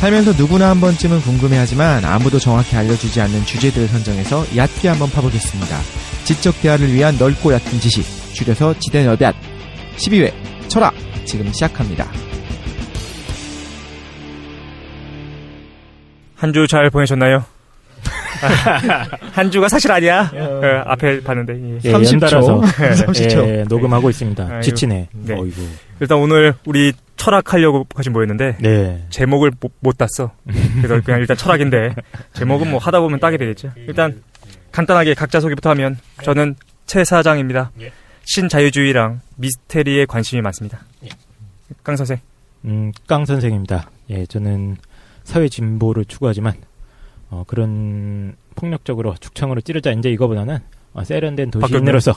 살면서 누구나 한 번쯤은 궁금해하지만 아무도 정확히 알려주지 않는 주제들을 선정해서 얕게 한번 파보겠습니다. 지적 대화를 위한 넓고 얕은 지식, 줄여서 지대너비앗 12회 철학 지금 시작합니다. 한 주 잘 보내셨나요? 한 주가 사실 아니야. 앞에 봤는데 30초. 30초. 녹음하고 있습니다. 아이고. 지치네. 네. 어이구. 일단 오늘 우리 철학하려고 같이 모였는데 네. 제목을 못 땄어. 그래서 그냥 일단 철학인데 제목은 뭐 하다 보면 따게 되겠죠. 일단 간단하게 각자 소개부터 하면 저는 최 사장입니다. 신자유주의랑 미스테리에 관심이 많습니다. 깡 선생. 깡 선생입니다. 예, 저는 사회 진보를 추구하지만 그런 폭력적으로 축창으로 찌르자 이제 이거보다는 세련된 도시인으로서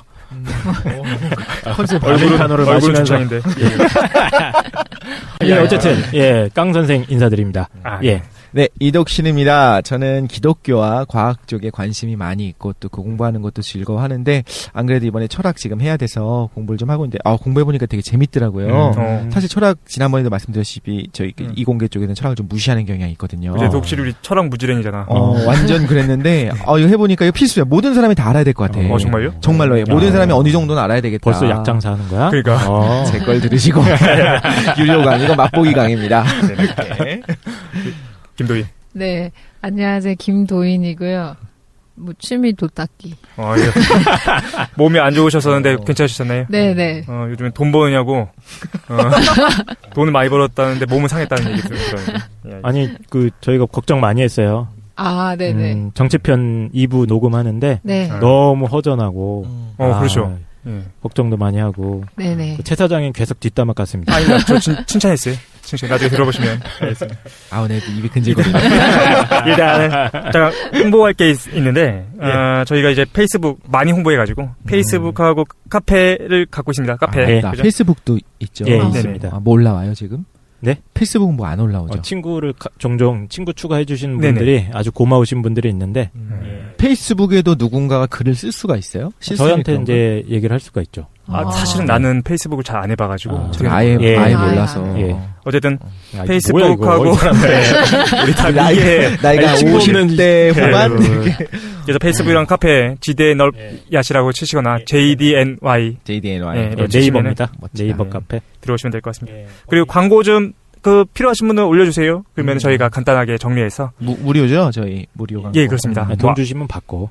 컨셉 얼굴을 마시면서 축창인데. 예, 어쨌든 깡 선생 인사드립니다. 예. 네, 이덕신입니다. 저는 기독교와 과학 쪽에 관심이 많이 있고 또 그 공부하는 것도 즐거워하는데 안 그래도 이번에 철학 지금 해야 돼서 공부를 좀 하고 있는데 공부해보니까 되게 재밌더라고요. 사실 철학 지난번에도 말씀드렸다시피 저희 이공계 쪽에는 철학을 좀 무시하는 경향이 있거든요. 이제 독실이 우리 철학 무지랭이잖아. 완전 그랬는데 이거 해보니까 이거 필수야. 모든 사람이 다 알아야 될 것 같아. 정말요? 정말로 모든 사람이 어느 정도는 알아야 되겠다. 벌써 약장사 하는 거야? 그러니까. 제 걸 들으시고 유료가 아니고 맛보기 강입니다. 네. 김도희. 네, 안녕하세요. 김도인이고요. 뭐 취미 도닦기. 몸이 안 좋으셨었는데 괜찮으셨나요? 네네. 요즘에 돈 버느냐고 돈을 많이 벌었다는데 몸은 상했다는 얘기 들었어요. 아니 저희가 걱정 많이 했어요. 네네. 정치편 2부 녹음하는데 네. 너무 허전하고 그렇죠. 걱정도 많이 하고. 네네. 최 사장님 계속 뒷담화 같습니다. 아니, 저 칭찬했어요. 나중에 들어보시면 알겠습니다. 네, 입이 근질거리네. 일단은 제가 홍보할 게 있는데 저희가 이제 페이스북 많이 홍보해가지고 페이스북하고 카페를 갖고 있습니다. 카페. 네. 페이스북도 있죠. 예, 있습니다. 뭐 올라와요 지금? 네? 페이스북은 뭐 안 올라오죠? 친구를 종종 친구 추가해 주시는 분들이 아주 고마우신 분들이 있는데 페이스북에도 누군가가 글을 쓸 수가 있어요? 저희한테 이제 얘기를 할 수가 있죠. 사실은 나는 페이스북을 잘 안 해봐가지고 제가 아예 몰라서. 어쨌든 야, 페이스북하고 우리 다 나이가 50대 후반. 그래서 페이스북이랑 카페 지대널얏이라고 치시거나 JDNY 네이버입니다. 네이버 카페 들어오시면 될 것 같습니다. 그리고 광고 좀 필요하신 분은 올려주세요. 그러면 저희가 간단하게 정리해서 무료죠, 저희 무료 광고. 예, 그렇습니다. 돈 주시면 받고.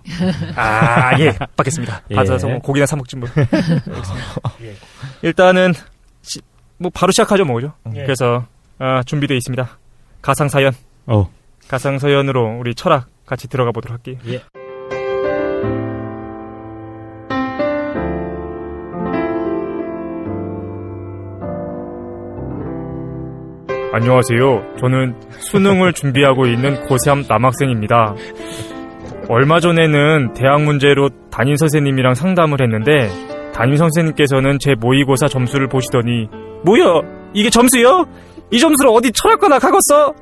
예, 받겠습니다. 받아서 뭐 고기나 사 먹지 뭐. 일단은 뭐 바로 시작하죠, 뭐죠. 그래서 준비되어 있습니다. 가상사연. 가상사연으로 우리 철학 같이 들어가 보도록 할게요. 예. 안녕하세요. 저는 수능을 준비하고 있는 고3 남학생입니다. 얼마 전에는 대학 문제로 담임 선생님이랑 상담을 했는데 담임 선생님께서는 제 모의고사 점수를 보시더니 뭐야? 이게 점수요? 이 점수를 어디 철학과나 가겠어?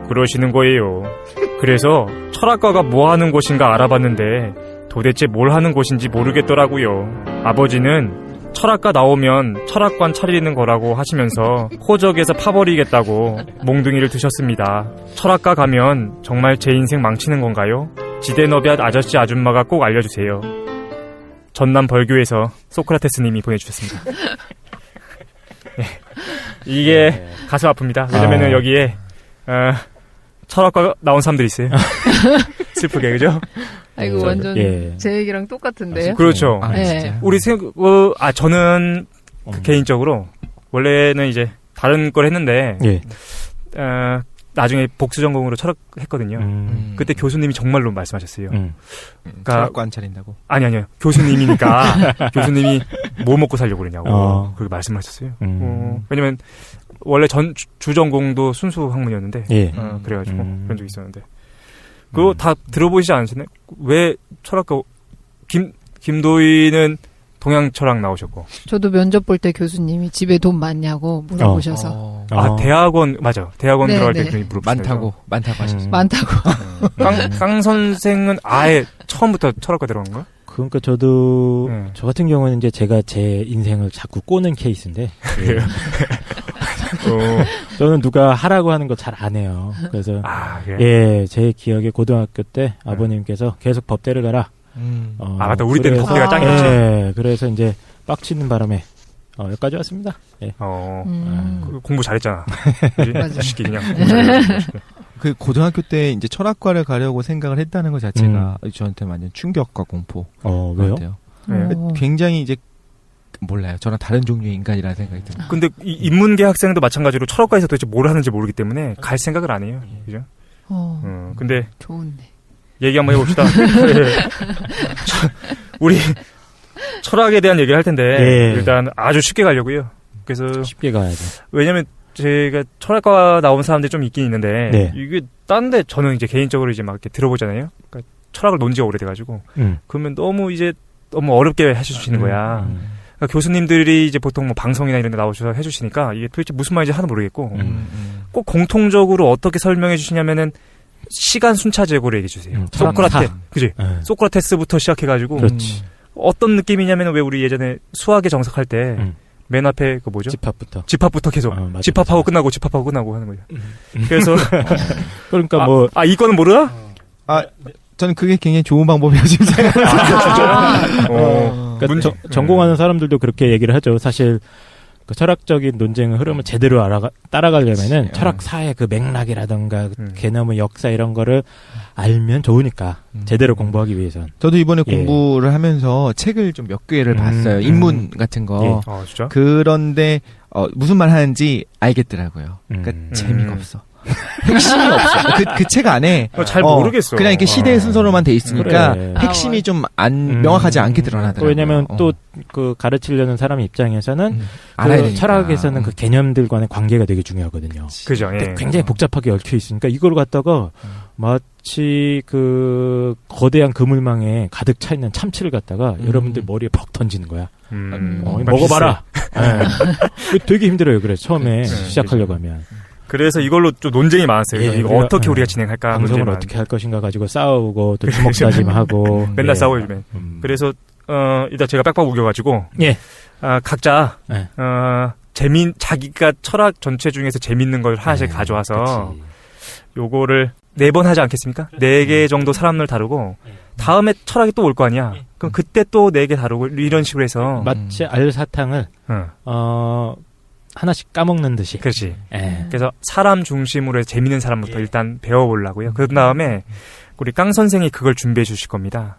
그러시는 거예요. 그래서 철학과가 뭐 하는 곳인가 알아봤는데 도대체 뭘 하는 곳인지 모르겠더라고요. 아버지는 철학과 나오면 철학관 차리는 거라고 하시면서 호적에서 파버리겠다고 몽둥이를 드셨습니다. 철학과 가면 정말 제 인생 망치는 건가요? 지대너비앗 아저씨 아줌마가 꼭 알려주세요. 전남 벌교에서 소크라테스님이 보내주셨습니다. 이게 가슴 아픕니다. 왜냐면은 여기에 철학과 나온 사람들이 있어요. 슬프게, 그죠? 아이고, 완전 제 얘기랑 똑같은데요? 그렇죠. 네. 우리 저는 개인적으로 원래는 이제 다른 걸 했는데 나중에 복수 전공으로 철학 했거든요. 그때 교수님이 정말로 말씀하셨어요. 그러니까 철학관 차린다고? 아니요. 교수님이니까 교수님이 뭐 먹고 살려고 그러냐고 그렇게 말씀하셨어요. 왜냐면 원래 주전공도 순수 학문이었는데 그래가지고 그런 적이 있었는데 그거 다 들어보시지 않으셨나요? 왜 철학과 김도희는 동양 철학 나오셨고 저도 면접 볼 때 교수님이 집에 돈 많냐고 물어보셔서 대학원 맞아 대학원 네, 들어갈 때 네. 그런 물어보셨어요. 많다고 하셨어요. 많다고. 깡 선생은 아예 처음부터 철학과 들어간 거야? 그러니까 저도 저 같은 경우는 이제 제가 제 인생을 자꾸 꼬는 케이스인데 저는 누가 하라고 하는 거 잘 안 해요. 그래서 그래? 예, 제 기억에 고등학교 때 아버님께서 계속 법대를 가라. 맞다. 우리 때는 그래서- 법대가 짱이었지. 예, 그래서 이제 빡치는 바람에 여기까지 왔습니다. 예. 공부 잘했잖아. 맞아. 이 새끼 그냥 공부 잘했어. 그 고등학교 때 이제 철학과를 가려고 생각을 했다는 것 자체가 저한테 완전 충격과 공포 왜요? 같아요. 네. 굉장히 이제 몰라요. 저랑 다른 종류의 인간이라는 생각이 들어요. 근데 이 인문계 학생도 마찬가지로 철학과에서 도대체 뭘 하는지 모르기 때문에 갈 생각을 안 해요. 그죠? 근데 좋은데. 얘기 한번 해봅시다. 우리 철학에 대한 얘기를 할 텐데 예. 일단 아주 쉽게 가려고요. 그래서 쉽게 가야죠. 왜냐면 제가 철학과 나온 사람들이 좀 있긴 있는데 네. 이게 딴데 저는 이제 개인적으로 이제 막 이렇게 들어보잖아요. 그러니까 철학을 논 지가 오래돼가지고 그러면 너무 어렵게 해주시는 거야. 그러니까 교수님들이 이제 보통 뭐 방송이나 이런 데 나오셔서 해주시니까 이게 도대체 무슨 말인지 하나도 모르겠고 꼭 공통적으로 어떻게 설명해 주시냐면은 시간 순차 제고를 얘기해 주세요. 그지? 소크라테스부터 시작해가지고 그렇지. 어떤 느낌이냐면 왜 우리 예전에 수학에 정석할 때 맨 앞에 그 뭐죠? 집합부터 계속 집합하고 끝나고 집합하고 끝나고 하는 거죠. 그래서 그러니까 이거는 모르나? 저는 그게 굉장히 좋은 방법이라고 지금 생각해요. 그러니까 전공하는 사람들도 그렇게 얘기를 하죠. 사실 그 철학적인 논쟁의 흐름을 제대로 따라가려면은 철학사의 그 맥락이라던가 개념의 역사 이런 거를 알면 좋으니까 제대로 공부하기 위해선. 저도 이번에 공부를 하면서 책을 좀 몇 개를 봤어요. 인문 같은 거. 진짜? 그런데 무슨 말 하는지 알겠더라고요. 그러니까 재미가 없어. 핵심이 없어. 그 책 안에 잘 모르겠어. 그냥 이렇게 시대의 순서로만 돼 있으니까 그래. 핵심이 좀 명확하지 않게 드러나더라고요. 왜냐면 또 그 가르치려는 사람 입장에서는 알아야 그 되니까. 철학에서는 그 개념들과의 관계가 되게 중요하거든요. 그죠. 근데 굉장히 복잡하게 얽혀 있으니까 이걸 갖다가 마치 그 거대한 그물망에 가득 차 있는 참치를 갖다가 여러분들 머리에 퍽 던지는 거야. 먹어봐라. 되게 힘들어요. 그래서 처음에 시작하려고 하면. 그래서 이걸로 좀 논쟁이 많았어요. 이거 어떻게 우리가 진행할까? 방송을 어떻게 할 것인가 가지고 싸우고 또 주먹 다짐하고 맨날 싸워요. 그래서 일단 제가 빡빡 우겨가지고 각자 자기가 철학 전체 중에서 재밌는 걸 하나씩 가져와서 요거를 4번 하지 않겠습니까? 4개 정도 사람을 다루고 다음에 철학이 또 올 거 아니야. 그럼 그때 또 4개 다루고 이런 식으로 해서 마치 알사탕을 하나씩 까먹는 듯이. 그렇지. 그래서 사람 중심으로 해서 재밌는 사람부터 일단 배워보려고요. 그 다음에 우리 깡 선생이 그걸 준비해 주실 겁니다.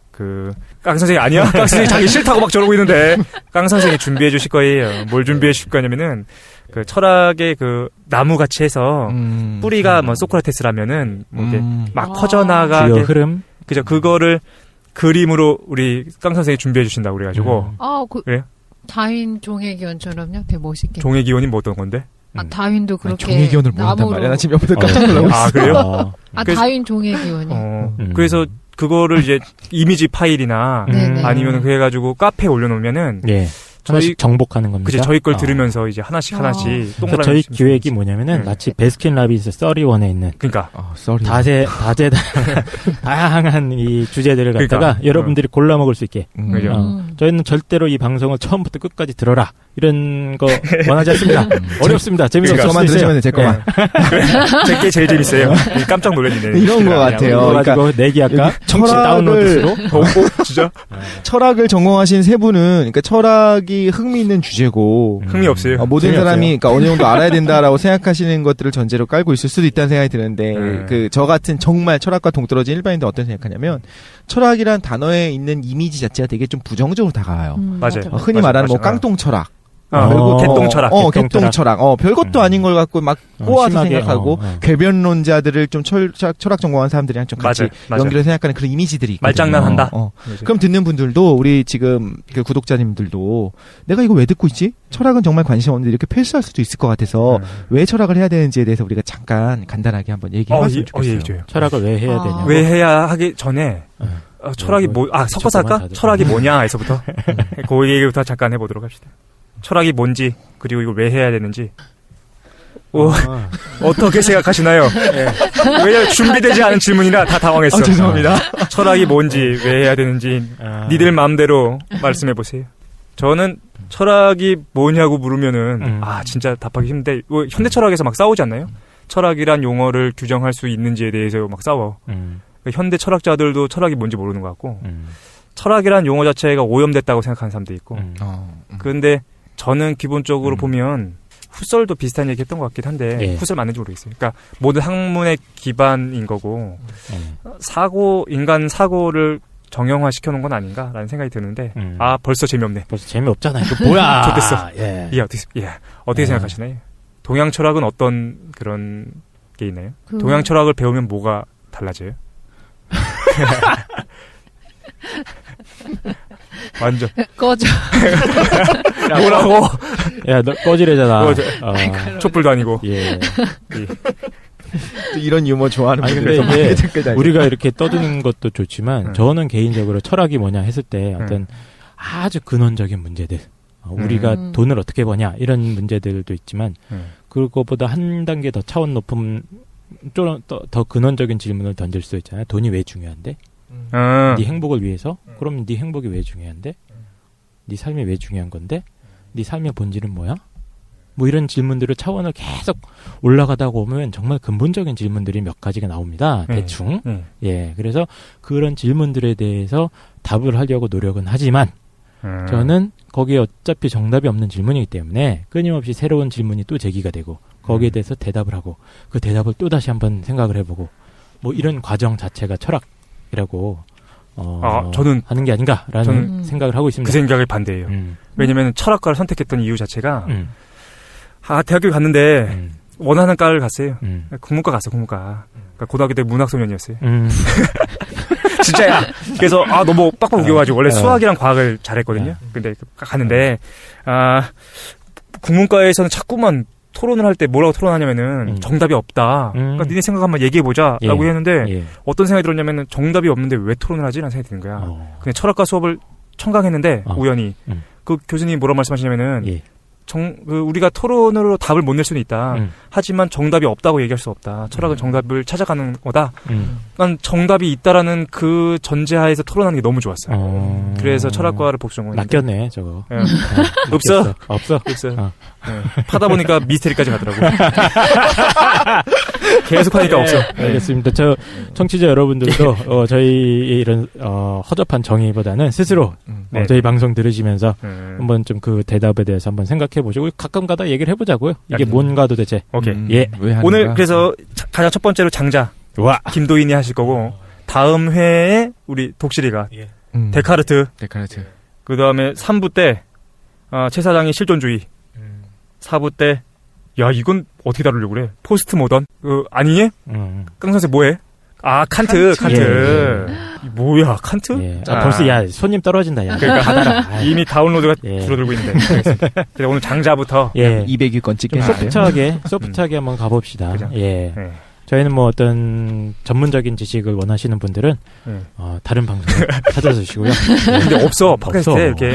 깡 선생이 아니야? 깡 선생이 자기 싫다고 막 저러고 있는데 깡 선생이 준비해 주실 거예요. 뭘 준비해 주실 거냐면은 그 철학의 그 나무같이 해서 뿌리가 뭐 소크라테스라면은 뭐 이렇게 막 퍼져나가게 주요 흐름. 그죠. 그거를 그림으로 우리 깡 선생이 준비해 주신다고 그래가지고. 그래요? 다윈 종의기원처럼요? 되게 멋있게. 종의기원이 뭐 어떤 건데? 다윈도 그렇게. 종의기원을 모른단 말이야. 나 지금 옆에서 깜짝 놀라고 있어. 그래요? 다윈 종의기원이. 그래서 그거를 이제 이미지 파일이나 아니면 그래가지고 카페에 올려놓으면은 하나씩 정복하는 겁니다. 그치, 저희 걸 들으면서 이제 하나씩 동그라미 저희 기획이 뭐냐면은 마치 베스킨 라빈스 31에 있는 그러니까 다양한 이 주제들을 갖다가 여러분들이 골라 먹을 수 있게. 저희는 절대로 이 방송을 처음부터 끝까지 들어라 이런 거 원하지 않습니다. 어렵습니다. 재미없을 수도 저만 들으시면 제 거만. 제게 제일 재밌어요. 깜짝 놀랐네. 이런 거 같아요. 그러니까 내기 할까? 다운로드로. 진짜? 철학을 전공하신 세 분은 그러니까 철학이 흥미있는 주제고 흥미 없어요. 모든 사람이 그러니까 어느 정도 알아야 된다라고 생각하시는 것들을 전제로 깔고 있을 수도 있다는 생각이 드는데 저 같은 정말 철학과 동떨어진 일반인들 어떤 생각하냐면 철학이란 단어에 있는 이미지 자체가 되게 좀 부정적으로 다가와요. 맞아요. 흔히 말하는 뭐 깡통 철학. 그리고 개똥철학. 개똥철학. 별것도 아닌 걸 갖고 막 꼬아서 심하게, 생각하고, 궤변론자들을 좀 철학 전공한 사람들이랑 좀 같이 연결해서 생각하는 그런 이미지들이 있거든요. 말장난한다. 그럼 듣는 분들도, 우리 지금 그 구독자님들도, 내가 이거 왜 듣고 있지? 철학은 정말 관심 없는데 이렇게 패스할 수도 있을 것 같아서, 왜 철학을 해야 되는지에 대해서 우리가 잠깐 간단하게 한번 얘기해봤으면 좋겠어요. 철학을 왜 해야 되냐. 왜 해야 하기 전에, 철학이 섞어서 할까? 철학이 뭐냐?에서부터. 그 얘기부터 잠깐 해보도록 합시다. 철학이 뭔지 그리고 이걸 왜 해야 되는지 어떻게 생각하시나요? 왜냐면 준비되지 않은 질문이라 다 당황했어. 죄송합니다. 철학이 뭔지 왜 해야 되는지 니들 마음대로 말씀해 보세요. 저는 철학이 뭐냐고 물으면은 진짜 답하기 힘든데 현대 철학에서 막 싸우지 않나요? 철학이란 용어를 규정할 수 있는지에 대해서 막 싸워. 현대 철학자들도 철학이 뭔지 모르는 것 같고 철학이란 용어 자체가 오염됐다고 생각하는 사람도 있고. 그런데 저는 기본적으로 보면 후설도 비슷한 얘기 했던 것 같긴 한데 후설 맞는지 모르겠어요. 그러니까 모든 학문의 기반인 거고 인간 사고를 정형화 시켜놓은 건 아닌가라는 생각이 드는데 벌써 재미없네. 벌써 재미없잖아. 이거 뭐야. 좋댔어. 어떻게 생각하시나요? 동양 철학은 어떤 그런 게 있나요? 동양 철학을 배우면 뭐가 달라져요? 완전 꺼져. 뭐라고? 야, 너 꺼지래잖아. 촛불도 아니고. 예. 또 이런 유머 좋아하는 근데 분들 이제 우리가 이렇게 떠드는 것도 좋지만 저는 개인적으로 철학이 뭐냐 했을 때 어떤 아주 근원적인 문제들 우리가 돈을 어떻게 버냐 이런 문제들도 있지만 그것보다 한 단계 더 차원 높은 좀 더 근원적인 질문을 던질 수 있잖아요. 돈이 왜 중요한데? 네 행복을 위해서? 그럼 네 행복이 왜 중요한데? 네 삶이 왜 중요한 건데? 네 삶의 본질은 뭐야? 뭐 이런 질문들을 차원을 계속 올라가다 보면 정말 근본적인 질문들이 몇 가지가 나옵니다. 대충. 예. 그래서 그런 질문들에 대해서 답을 하려고 노력은 하지만 저는 거기에 어차피 정답이 없는 질문이기 때문에 끊임없이 새로운 질문이 또 제기가 되고 거기에 대해서 대답을 하고 그 대답을 또 다시 한번 생각을 해보고 뭐 이런 과정 자체가 철학이라고 저는 하는 게 아닌가라는 생각을 하고 있습니다. 그 생각을 반대해요. 왜냐면 철학과를 선택했던 이유 자체가 대학교 갔는데 원하는 과를 갔어요. 국문과 갔어, 국문과. 그러니까 고등학교 때 문학소년이었어요. 진짜야. 그래서 너무 빡빡 우겨가지고 원래 수학이랑 과학을 잘했거든요. 근데 갔는데 국문과에서는 자꾸만 토론을 할 때 뭐라고 토론하냐면은 정답이 없다. 그러니까 니네 생각 한번 얘기해보자라고 했는데 어떤 생각이 들었냐면은 정답이 없는데 왜 토론을 하지? 라는 생각이 드는 거야. 근데 철학과 수업을 청강했는데 우연히 그 교수님이 뭐라고 말씀하시냐면은 우리가 토론으로 답을 못 낼 수는 있다. 하지만 정답이 없다고 얘기할 수 없다. 철학은 정답을 찾아가는 거다. 난 정답이 있다라는 그 전제하에서 토론하는 게 너무 좋았어요. 그래서 철학과를 복수한 건데. 낚였네, 저거. 없어. 파다 보니까 미스테리까지 가더라고. 계속 하니까 없어. 알겠습니다. 저 청취자 여러분들도 저희 이런 허접한 정의보다는 스스로 저희 방송 들으시면서 한번 좀 그 대답에 대해서 한번 생각해 보시고 가끔가다 얘기를 해보자고요. 이게 뭔가 도대체. 오케이. 예. 오늘 그래서 가장 첫 번째로 장자 김도인이 하실 거고 다음 회에 우리 독실이가 데카르트. 그 다음에 3부 때 최 사장이 실존주의. 4부 때 이건 어떻게 다루려고 그래? 포스트 모던? 아니니? 깡 선생 뭐해? 칸트. 뭐야, 칸트? 예. 벌써 손님 떨어진다. 야. 그러니까 받아라. 이미 다운로드가 줄어들고 있는데. 그래서 오늘 장자부터 200위권 찍게 소프트하게 한번 가봅시다. 그죠? 예. 저희는 뭐 어떤 전문적인 지식을 원하시는 분들은 다른 방송을 찾아주시고요. 근데 없어 팟캐스트에 이렇게.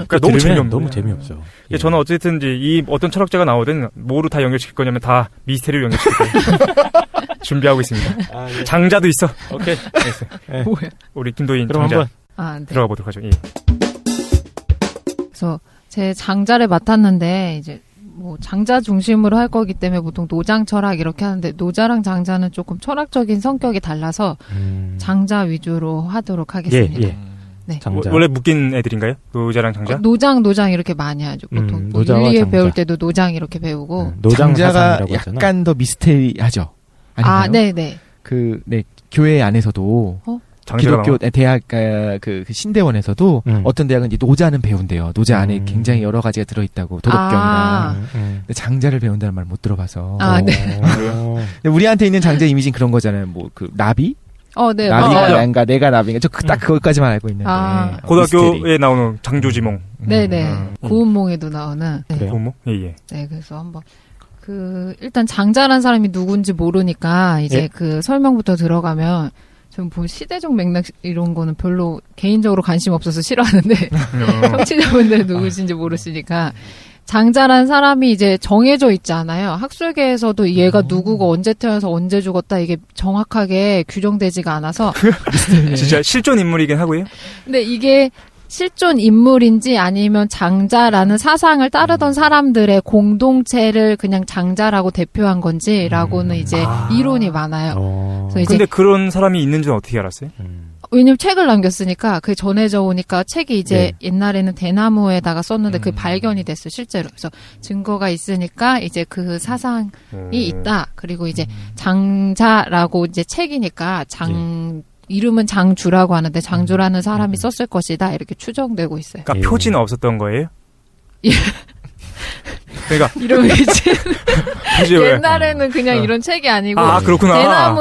그러니까 너무 재미없어. 저는 어쨌든지 이 어떤 철학자가 나오든 뭐로 다 연결시킬 거냐면 다 미스테리로 연결시킬 거예요. 준비하고 있습니다. 장자도 있어. 오케이. 네. 뭐야? 우리 김도인 그럼 장자 한번 들어가 보도록 하죠. 예. 그래서 제 장자를 맡았는데 이제 뭐 장자 중심으로 할 거기 때문에 보통 노장 철학 이렇게 하는데 노자랑 장자는 조금 철학적인 성격이 달라서 장자 위주로 하도록 하겠습니다. 네. 원래 묶인 애들인가요? 노자랑 장자? 노장 이렇게 많이 하죠. 보통 뭐 윤리에 배울 때도 노장 이렇게 배우고 장자가 약간 더 미스테리하죠. 아닌가요? 네네. 교회 안에서도 기독교 대학 그 신대원에서도 어떤 대학은 이제 노자는 배운대요. 노자 안에 굉장히 여러 가지가 들어있다고 도덕경이나 근데 장자를 배운다는 말 못 들어봐서. 네. 우리한테 있는 장자 이미지는 그런 거잖아요. 뭐 그 나비? 네. 나비가 난가 내가 나비인가 딱 그것까지만 알고 있는데. 고등학교에 미스테리. 나오는 장조지몽. 네네. 고운몽에도 나오는. 고운몽? 예. 네, 그래서 한번. 일단 장자란 사람이 누군지 모르니까 이제 그 설명부터 들어가면 전 뭐 시대적 맥락 이런 거는 별로 개인적으로 관심 없어서 싫어하는데 청취자분들은 누구신지 모르시니까 장자란 사람이 이제 정해져 있잖아요. 학술계에서도 얘가 누구고 언제 태어나서 언제 죽었다 이게 정확하게 규정되지가 않아서 진짜 실존 인물이긴 하고요. 근데 이게 실존 인물인지 아니면 장자라는 사상을 따르던 사람들의 공동체를 그냥 장자라고 대표한 건지라고는 이제 이론이 많아요. 그래서 근데 그런 사람이 있는지는 어떻게 알았어요? 왜냐면 책을 남겼으니까 그게 전해져 오니까 책이 이제 옛날에는 대나무에다가 썼는데 그게 발견이 됐어요, 실제로. 그래서 증거가 있으니까 이제 그 사상이 있다. 그리고 이제 장자라고 이제 책이니까 이름은 장주라고 하는데 장주라는 사람이 썼을 것이다. 이렇게 추정되고 있어요. 그러니까 표지는 없었던 거예요? 예. 그러니까 이런 옛날에는 그냥 이런 책이 아니고 그렇구나.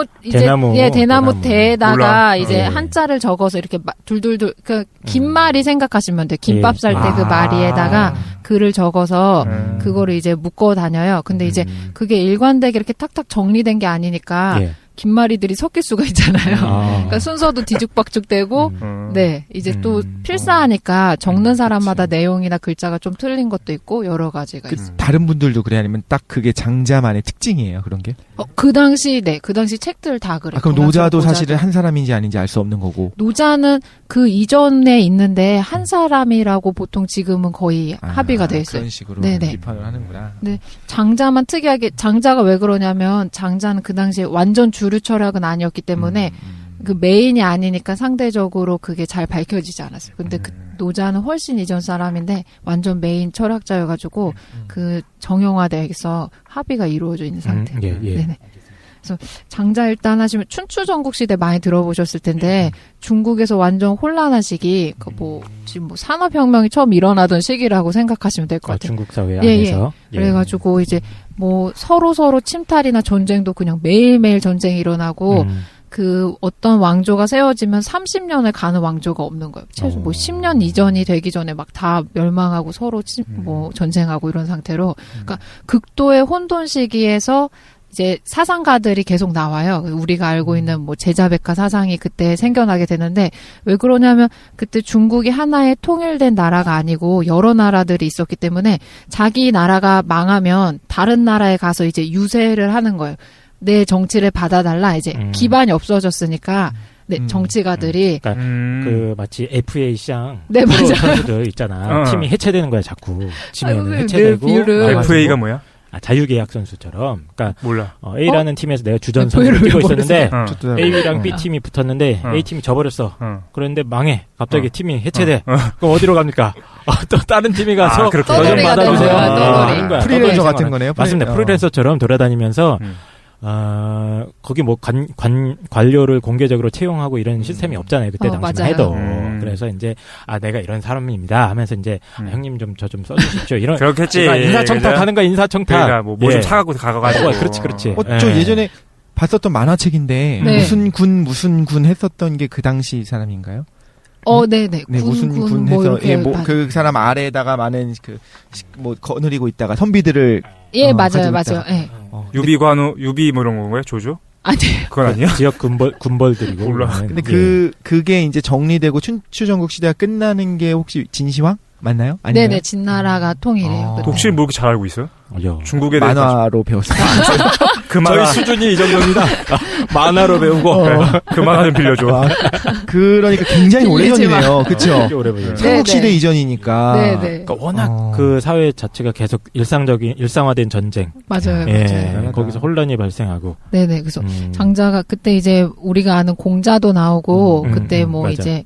대나무 대에다가 몰라. 이제 한자를 적어서 이렇게 둘둘둘 그 긴 말이 생각하시면 돼요. 김밥 살 때 그 마리에다가 글을 적어서 그거를 이제 묶어 다녀요. 근데 이제 그게 일관되게 이렇게 탁탁 정리된 게 아니니까 긴 마리들이 섞일 수가 있잖아요. 그러니까 순서도 뒤죽박죽되고, 네, 이제 또 필사하니까 적는 사람마다 내용이나 글자가 좀 틀린 것도 있고 여러 가지가 있어요. 다른 분들도 그래 아니면 딱 그게 장자만의 특징이에요 그런 게? 그 당시 책들 다 그래요. 그럼 노자도 사실은 한 사람인지 아닌지 알 수 없는 거고. 노자는 그 이전에 있는데 한 사람이라고 보통 지금은 거의 합의가 돼 있어요. 그런 식으로 비판을 하는구나. 네, 장자만 특이하게 장자가 왜 그러냐면 장자는 그 당시에 완전 주류 철학은 아니었기 때문에 그 메인이 아니니까 상대적으로 그게 잘 밝혀지지 않았어요. 근데 그 노자는 훨씬 이전 사람인데 완전 메인 철학자여가지고 그 정형화돼서 합의가 이루어져 있는 상태예요. 네네. 그래서 장자 일단 하시면 춘추 전국 시대 많이 들어보셨을 텐데 중국에서 완전 혼란한 시기, 지금 산업혁명이 처음 일어나던 시기라고 생각하시면 될 것 같아요. 중국 사회 안에서. 그래가지고 이제 서로 침탈이나 전쟁도 그냥 매일매일 전쟁이 일어나고 그 어떤 왕조가 세워지면 30년을 가는 왕조가 없는 거예요. 최소 10년 이전이 되기 전에 막 다 멸망하고 서로 전쟁하고 이런 상태로. 그러니까 극도의 혼돈 시기에서 이제 사상가들이 계속 나와요. 우리가 알고 있는 제자백가 사상이 그때 생겨나게 되는데 왜 그러냐면 그때 중국이 하나의 통일된 나라가 아니고 여러 나라들이 있었기 때문에 자기 나라가 망하면 다른 나라에 가서 이제 유세를 하는 거예요. 내 정치를 받아달라. 이제 기반이 없어졌으니까. 네, 정치가들이. 그러니까 그 마치 FA 시장 프로 선수들 있잖아. 팀이 해체되는 거야 자꾸. 지면 해체되고. FA가 뭐야? 자유계약 선수처럼. 그러니까 몰라. A라는 팀에서 내가 주전 선수를 뛰고 있었는데 A랑 B 팀이 붙었는데 A 팀이 져버렸어. 그런데 망해. 갑자기 팀이 해체돼. 그럼 어디로 갑니까? 또 다른 팀이 가서 저 좀 받아주세요. 프리랜서 같은 거네요. 맞습니다. 프리랜서처럼 돌아다니면서 거기 관료를 공개적으로 채용하고 이런 시스템이 없잖아요. 그때 당시만 해도. 그래서 이제, 내가 이런 사람입니다 하면서 이제, 형님 저 좀 써주십시오. 이런. 그렇겠지. 인사청탁 하는 거야, 인사청탁. 그러니까 뭐 좀 사가고 가가지고. 그렇지. 저 예전에 봤었던 만화책인데, 무슨 군 했었던 게 그 당시 사람인가요? 네네. 무슨 군 해서, 그 사람 아래에다가 많은 거느리고 있다가 선비들을. 맞아요. 예. 유비 뭐 이런 건가요? 조조? 아니에요. 그건 아니야? 지역 군벌들이고. 몰라. 근데 그게 이제 정리되고 춘추전국 시대가 끝나는 게 혹시 진시황? 맞나요? 아닌가요? 네네, 진나라가 통일해요. 혹시 뭐 이렇게 잘 알고 있어요? 중국에 대해서 만화로 배웠어요. 저희 수준이 이 정도입니다. 만화로 배우고 그 만화 좀 빌려줘. 그러니까 굉장히 오래전이네요. 그렇죠? 삼국시대 이전이니까. 네네. 그러니까 워낙 그 사회 자체가 계속 일상화된 전쟁. 맞아요. 맞아요. 거기서 혼란이 발생하고. 네네. 그래서 장자가 그때 이제 우리가 아는 공자도 나오고 그때 이제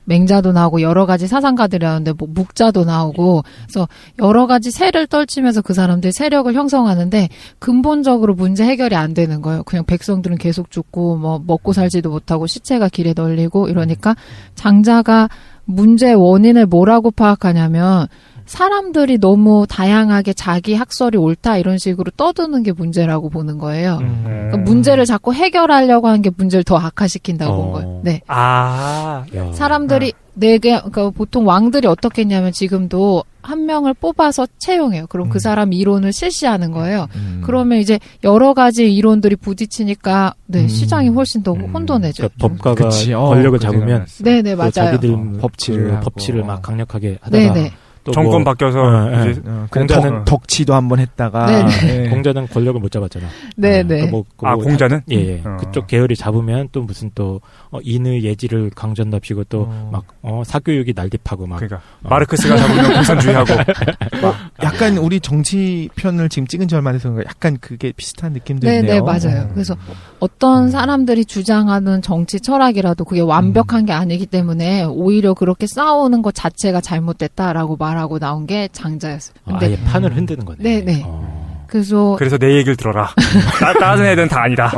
맹자도 나오고 여러 가지 사상가들이 나오는데 묵자도 나오고 그래서 여러 가지 세를 떨치면서 그 사람들이 세력을 형성하는데 근본적으로 문제 해결이 안 되는 거예요. 그냥 백성들은 계속 죽고 먹고 살지도 못하고 시체가 길에 널리고 이러니까 장자가 문제의 원인을 뭐라고 파악하냐면 사람들이 너무 다양하게 자기 학설이 옳다 이런 식으로 떠드는 게 문제라고 보는 거예요. 그러니까 문제를 자꾸 해결하려고 하는 게 문제를 더 악화시킨다고 본 거예요. 네. 사람들이 그러니까 보통 왕들이 어떻게 했냐면 지금도 한 명을 뽑아서 채용해요. 그럼 그 사람 이론을 실시하는 거예요. 그러면 이제 여러 가지 이론들이 부딪히니까 시장이 훨씬 더 혼돈해져요. 그러니까 법가가 권력을 잡으면 네네 맞아요. 자기들 법치를 막 강력하게 하다가 또 정권 바뀌어서 이제 공자는 덕치도 한번 했다가 네. 공자는 권력을 못 잡았잖아. 네네. 공자는 그쪽 계열이 잡으면 또 무슨 또 인의 예지를 강전답시고 또 막 사교육이 날딥하고 막. 그러니까 마르크스가 잡으면 공산주의하고. 약간 우리 정치 편을 지금 찍은 지 얼마 돼서 약간 그게 비슷한 느낌도 네네, 있네요. 맞아요. 그래서 어떤 사람들이 주장하는 정치 철학이라도 그게 완벽한 게 아니기 때문에 오히려 그렇게 싸우는 것 자체가 잘못됐다라고 말하고 나온 게 장자였어요. 근데 아예 판을 흔드는 거네. 네네. 그래서 내 얘기를 들어라. 다른 애들은 다 아니다.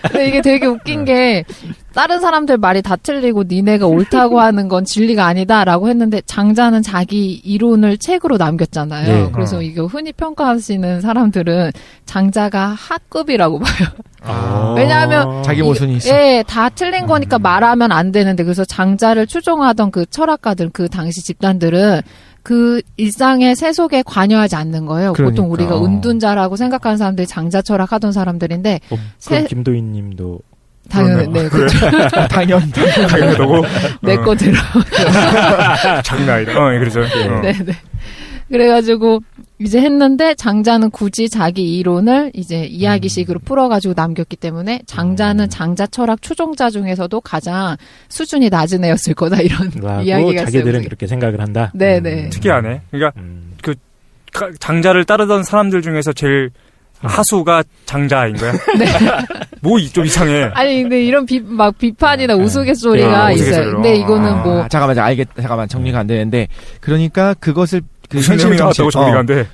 근데 이게 되게 웃긴 게 다른 사람들 말이 다 틀리고 니네가 옳다고 하는 건 진리가 아니다라고 했는데 장자는 자기 이론을 책으로 남겼잖아요. 네. 그래서 이거 흔히 평가하시는 사람들은 장자가 하급이라고 봐요. 왜냐하면 자기 모순이 있어. 예, 다 틀린 거니까 말하면 안 되는데 그래서 장자를 추종하던 그 철학가들 그 당시 집단들은 그 일상의 세속에 관여하지 않는 거예요. 그러니까. 보통 우리가 은둔자라고 생각하는 사람들이 장자 철학하던 사람들인데 그럼 김도희님도 당연히 네, 그렇죠. 당연히 너고 내 거 들어. 장난 아니다. 그래서 네, 네. 그래가지고 이제 했는데 장자는 굳이 자기 이론을 이제 이야기식으로 풀어가지고 남겼기 때문에 장자는 장자 철학 추종자 중에서도 가장 수준이 낮은 애였을 거다 이런 이야기가 자기들은 있어요. 그렇게 생각을 한다. 네네. 특이하네. 그러니까 그 장자를 따르던 사람들 중에서 제일 하수가 장자인 거야? 네. 뭐 좀 이상해. 아니 근데 이런 비판이나 우스갯소리가 있어요. 근데 이거는 뭐 잠깐만 정리가 안 되는데 그러니까 그것을 현실 정치 정리가 안 돼.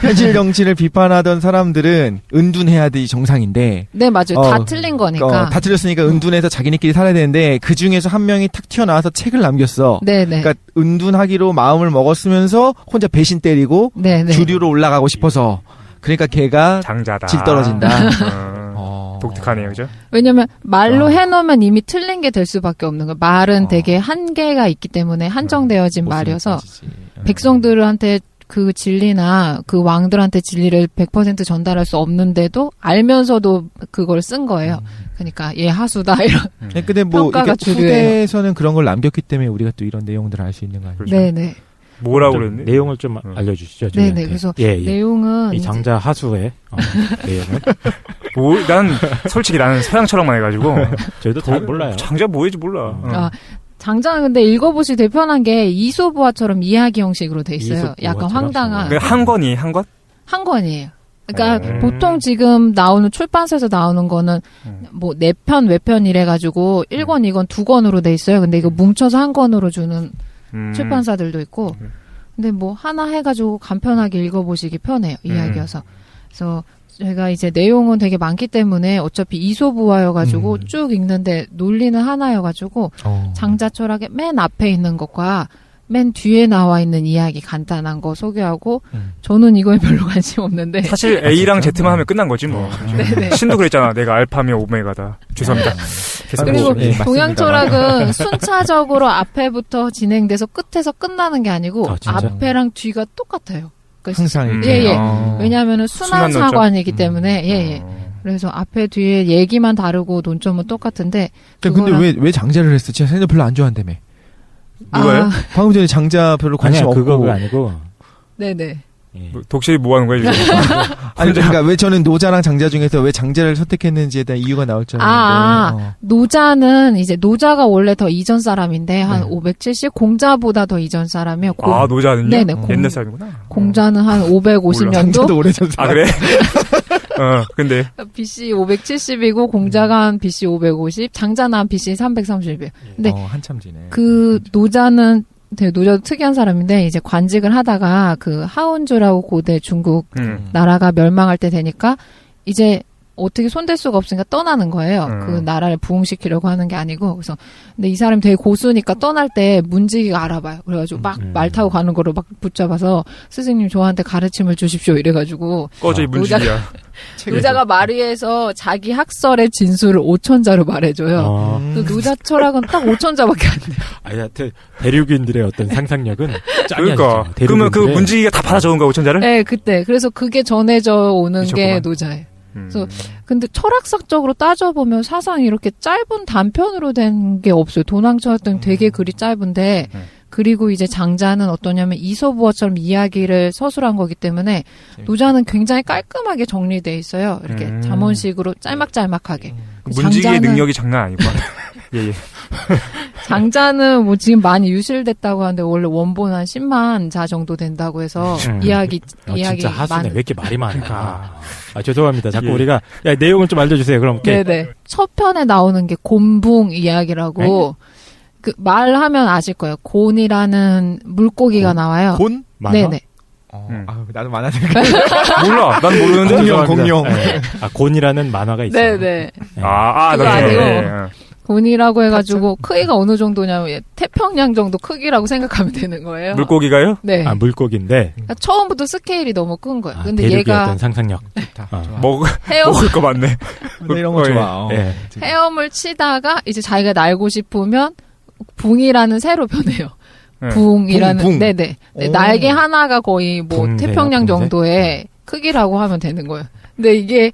현실 정치를 비판하던 사람들은 은둔해야 돼 정상인데. 네 맞아요. 다 틀린 거니까. 다 틀렸으니까 은둔해서 자기네끼리 살아야 되는데 그 중에서 한 명이 탁 튀어나와서 책을 남겼어. 네네. 그러니까 은둔하기로 마음을 먹었으면서 혼자 배신 때리고 네네. 주류로 올라가고 싶어서. 그러니까 걔가 장자다. 질 떨어진다. 독특하네요, 그죠? 왜냐면 말로 해놓으면 이미 틀린 게 될 수밖에 없는 거예요. 말은 되게 한계가 있기 때문에 한정되어진 말이어서 백성들한테 그 진리나 그 왕들한테 진리를 100% 전달할 수 없는데도 알면서도 그걸 쓴 거예요. 그러니까 얘 하수다 이런. 근데 뭐 평가가 이게 후대에서는 그런 걸 남겼기 때문에 우리가 또 이런 내용들을 알 수 있는 거 아니에요? 네네. 뭐라고 그랬니? 내용을 좀 알려주시죠. 네네. 그래서 내용은 이 장자 하수의 내용은 난 솔직히 나는 서양 철학만 해가지고 저희도 잘 몰라요. 장자 뭐인지 몰라. 장자는 근데 읽어보시 되게 편한 게 이솝우화처럼 이야기 형식으로 돼 있어요. 약간 황당한. 한 권이 한 권? 한 권이에요. 그러니까 보통 지금 나오는 출판사에서 나오는 거는 뭐 4편, 외편 이래가지고 1권, 2권, 2권으로 돼 있어요. 근데 이거 뭉쳐서 한 권으로 주는 출판사들도 있고. 근데 뭐 하나 해가지고 간편하게 읽어보시기 편해요. 이야기여서. 그래서 제가 이제 내용은 되게 많기 때문에 어차피 이솝우화여가지고 쭉 읽는데 논리는 하나여가지고 장자 철학의 맨 앞에 있는 것과 맨 뒤에 나와 있는 이야기 간단한 거 소개하고 저는 이거에 별로 관심 없는데 사실 A랑 Z만 하면 끝난 거지 뭐. 네네. 신도 그랬잖아. 내가 알파며 오메가다. 죄송합니다. 그리고 동양 철학은 순차적으로 앞에부터 진행돼서 끝에서 끝나는 게 아니고 앞에랑 뒤가 똑같아요. 그러니까 항상 예. 왜냐하면은 순환 사관이기 때문에 예. 그래서 앞에 뒤에 얘기만 다르고 논점은 똑같은데. 근데 왜 장자를 했어? 진짜 생각 별로 안 좋아한다며. 누가요? 방금 전에 장자 별로 관심 없고. 그거가 아니고. 네네. 독실이 뭐 하는 거야, 지금? 아니, 그러니까 왜 저는 노자랑 장자 중에서 왜 장자를 선택했는지에 대한 이유가 나올 줄 알았는데. 노자는 이제 노자가 원래 더 이전 사람인데 한 570, 공자보다 더 이전 사람이에요. 노자는요? 네네. 옛날 사람이구나. 공자는 한 550년도? 장자도 오래전 사람. 그래? 근데. BC 570이고 공자가 한 BC 550, 장자는 한 BC 330이에요. 근데 한참 지네. 그 노자는 노자도 특이한 사람인데 이제 관직을 하다가 그 하운주라고 고대 중국 나라가 멸망할 때 되니까 이제 어떻게 손댈 수가 없으니까 떠나는 거예요. 그 나라를 부흥시키려고 하는 게 아니고. 그래서 근데 이 사람이 되게 고수니까 떠날 때 문지기가 알아봐요. 그래가지고 막 말 타고 가는 거를 막 붙잡아서 스승님 저한테 가르침을 주십시오 이래가지고 꺼져 이 문지기야. 노자가 마리에서 자기 학설의 진술을 5천자로 말해줘요. 노자 철학은 딱 5천자밖에 안 돼요. 하여튼 대륙인들의 어떤 상상력은 짱이 그러니까 그러면 그 문지기가 다 받아 적은 거야 5천자를? 네, 그때. 그래서 그게 전해져 오는 게 노자예요. 그래서 근데 철학학적으로 따져보면 사상 이렇게 짧은 단편으로 된 게 없어요. 도낭철학은 되게 글이 짧은데 그리고 이제 장자는 어떠냐면 이소부어처럼 이야기를 서술한 거기 때문에 노자는 굉장히 깔끔하게 정리돼 있어요. 이렇게 잠언식으로 짤막짤막하게. 문지기의 능력이 장난 아니고. 예. 장자는 뭐 지금 많이 유실됐다고 하는데 원래 원본 한 10만 자 정도 된다고 해서 이야기 진짜 하수네. 왜 이렇게 말이 많을까. 죄송합니다. 자꾸 우리가 내용을 좀 알려주세요. 그럼. 네네. 첫 편에 나오는 게 곤붕 이야기라고 그 말하면 아실 거예요. 곤이라는 물고기가 나와요. 곤? 네네. 나도 만화 생각. 몰라. 난 모르는데. 공룡. 네. 곤이라는 만화가 있어요. 네네. 네. 그거 아니고. 곤이라고 해가지고 크기가 어느 정도냐면 태평양 정도 크기라고 생각하면 되는 거예요. 물고기가요? 네. 물고기인데. 그러니까 처음부터 스케일이 너무 큰 거예요. 근데 대륙의 얘가 어떤 상상력. 좋다. 먹을 거 많네. 이런 거 좋아. 네. 헤엄을 치다가 이제 자기가 날고 싶으면 붕이라는 새로 변해요. 붕이라는 붕. 네네. 네, 날개 하나가 거의 뭐 붕새요, 태평양 붕새? 정도의 크기라고 하면 되는 거예요. 근데 이게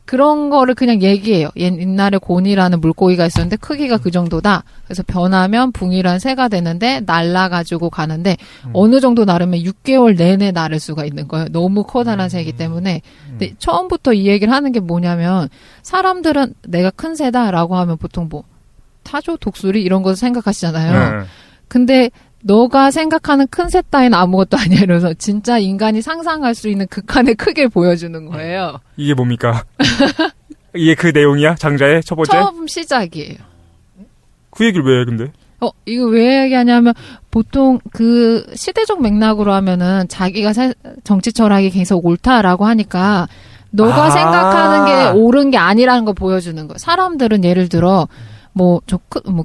그런 거를 그냥 얘기해요. 옛날에 곤이라는 물고기가 있었는데 크기가 그 정도다. 그래서 변하면 붕이라는 새가 되는데 날아가지고 가는데 어느 정도 나르면 6개월 내내 나를 수가 있는 거예요. 너무 커다란 새이기 때문에. 근데 처음부터 이 얘기를 하는 게 뭐냐면 사람들은 내가 큰 새다라고 하면 보통 뭐 타조, 독수리 이런 거 생각하시잖아요. 근데 너가 생각하는 큰 새 따위는 아무것도 아니야. 이러면서 진짜 인간이 상상할 수 있는 극한의 크기를 보여주는 거예요. 이게 뭡니까? 이게 그 내용이야? 장자의 첫 번째? 처음 시작이에요. 그 얘기를 왜 해, 근데? 이거 왜 얘기하냐면 보통 그 시대적 맥락으로 하면은 자기가 정치 철학이 계속 옳다라고 하니까 너가 생각하는 게 옳은 게 아니라는 걸 보여주는 거예요. 사람들은 예를 들어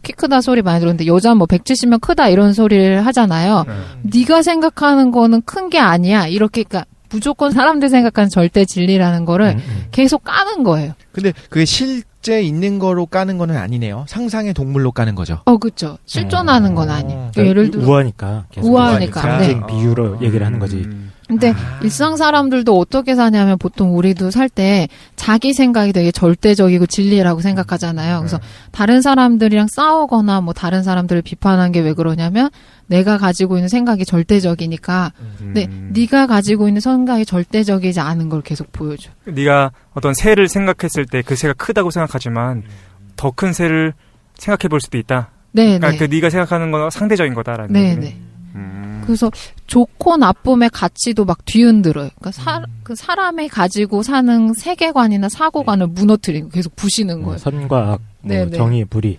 키 크다 소리 많이 들었는데 여자 170면 크다 이런 소리를 하잖아요. 네가 생각하는 거는 큰 게 아니야. 이렇게 그러니까 무조건 사람들 생각하는 절대 진리라는 거를 계속 까는 거예요. 근데 그게 실제 있는 거로 까는 거는 아니네요. 상상의 동물로 까는 거죠. 그렇죠. 실존하는 건 아니에요. 그러니까 예를 들어 우아니까. 계속 우아하니까. 상징 비유로 얘기를 하는 거지. 근데 일상 사람들도 어떻게 사냐면 보통 우리도 살 때 자기 생각이 되게 절대적이고 진리라고 생각하잖아요. 그래서 다른 사람들이랑 싸우거나 뭐 다른 사람들을 비판한 게 왜 그러냐면 내가 가지고 있는 생각이 절대적이니까. 근데 네가 가지고 있는 생각이 절대적이지 않은 걸 계속 보여줘. 네가 어떤 새를 생각했을 때 그 새가 크다고 생각하지만 더 큰 새를 생각해 볼 수도 있다. 네, 그러니까 네가 생각하는 건 상대적인 거다라는 네, 거죠. 네. 그래서 좋고 나쁨의 가치도 막 뒤흔들어요. 그러니까 그 사람이 가지고 사는 세계관이나 사고관을 무너뜨리고 계속 부시는 거예요. 선과 악, 네네. 정의, 불의,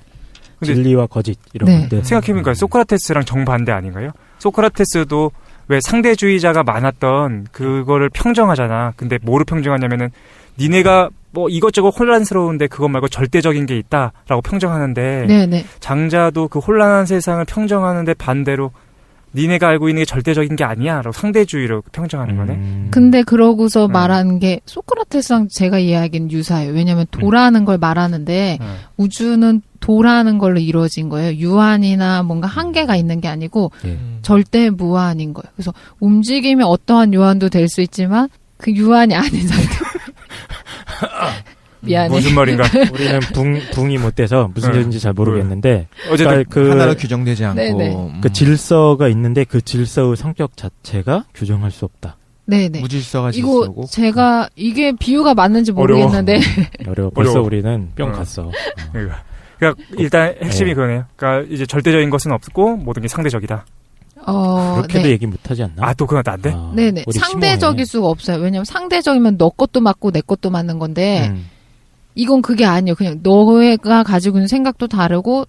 진리와 거짓 이런 네. 것들. 생각해보니까 소크라테스랑 정반대 아닌가요? 소크라테스도 왜 상대주의자가 많았던 그거를 평정하잖아. 근데 뭐를 평정하냐면은 니네가 뭐 이것저것 혼란스러운데 그것 말고 절대적인 게 있다라고 평정하는데 네네. 장자도 그 혼란한 세상을 평정하는데 반대로 니네가 알고 있는 게 절대적인 게 아니야 라고 상대주의로 평정하는 거네. 근데 그러고서 말하는 게 소크라테스랑 제가 이야기는 유사해요. 왜냐하면 도라는 걸 말하는데 우주는 도라는 걸로 이루어진 거예요. 유한이나 뭔가 한계가 있는 게 아니고 절대 무한인 거예요. 그래서 움직임이 어떠한 유한도 될 수 있지만 그 유한이 아닌 상태. 미안해. 무슨 말인가? 우리는 붕이 못 돼서 무슨 소리인지 잘 모르겠는데 어쨌든 그러니까 하나로 규정되지 않고 그 질서가 있는데 그 질서의 성격 자체가 규정할 수 없다. 네네. 무질서가 이거 질서고. 제가 이게 비유가 맞는지 모르겠는데 어려워. 벌써 우리는 뿅 갔어. 그러니까 일단 핵심이 그거네요. 그러니까 이제 절대적인 것은 없고 모든 게 상대적이다. 그렇게도 네. 얘기 못하지 않나? 또 그건 안 돼? 네네. 상대적일 수가 없어요. 왜냐면 상대적이면 너 것도 맞고 내 것도 맞는 건데 이건 그게 아니에요. 그냥 너가 가지고 있는 생각도 다르고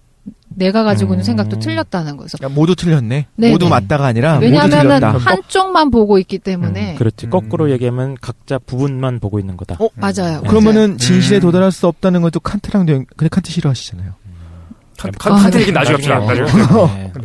내가 가지고 있는 생각도 틀렸다는 거죠. 그러니까 모두 틀렸네. 네네. 모두 맞다가 아니라 모두 왜냐하면은 틀렸다. 한쪽만 보고 있기 때문에. 그렇지. 거꾸로 얘기하면 각자 부분만 보고 있는 거다. 맞아요. 그러면은 진실에 도달할 수 없다는 것도 칸트랑 근데 칸트 싫어하시잖아요. 칸트 얘기 나중에 합시다.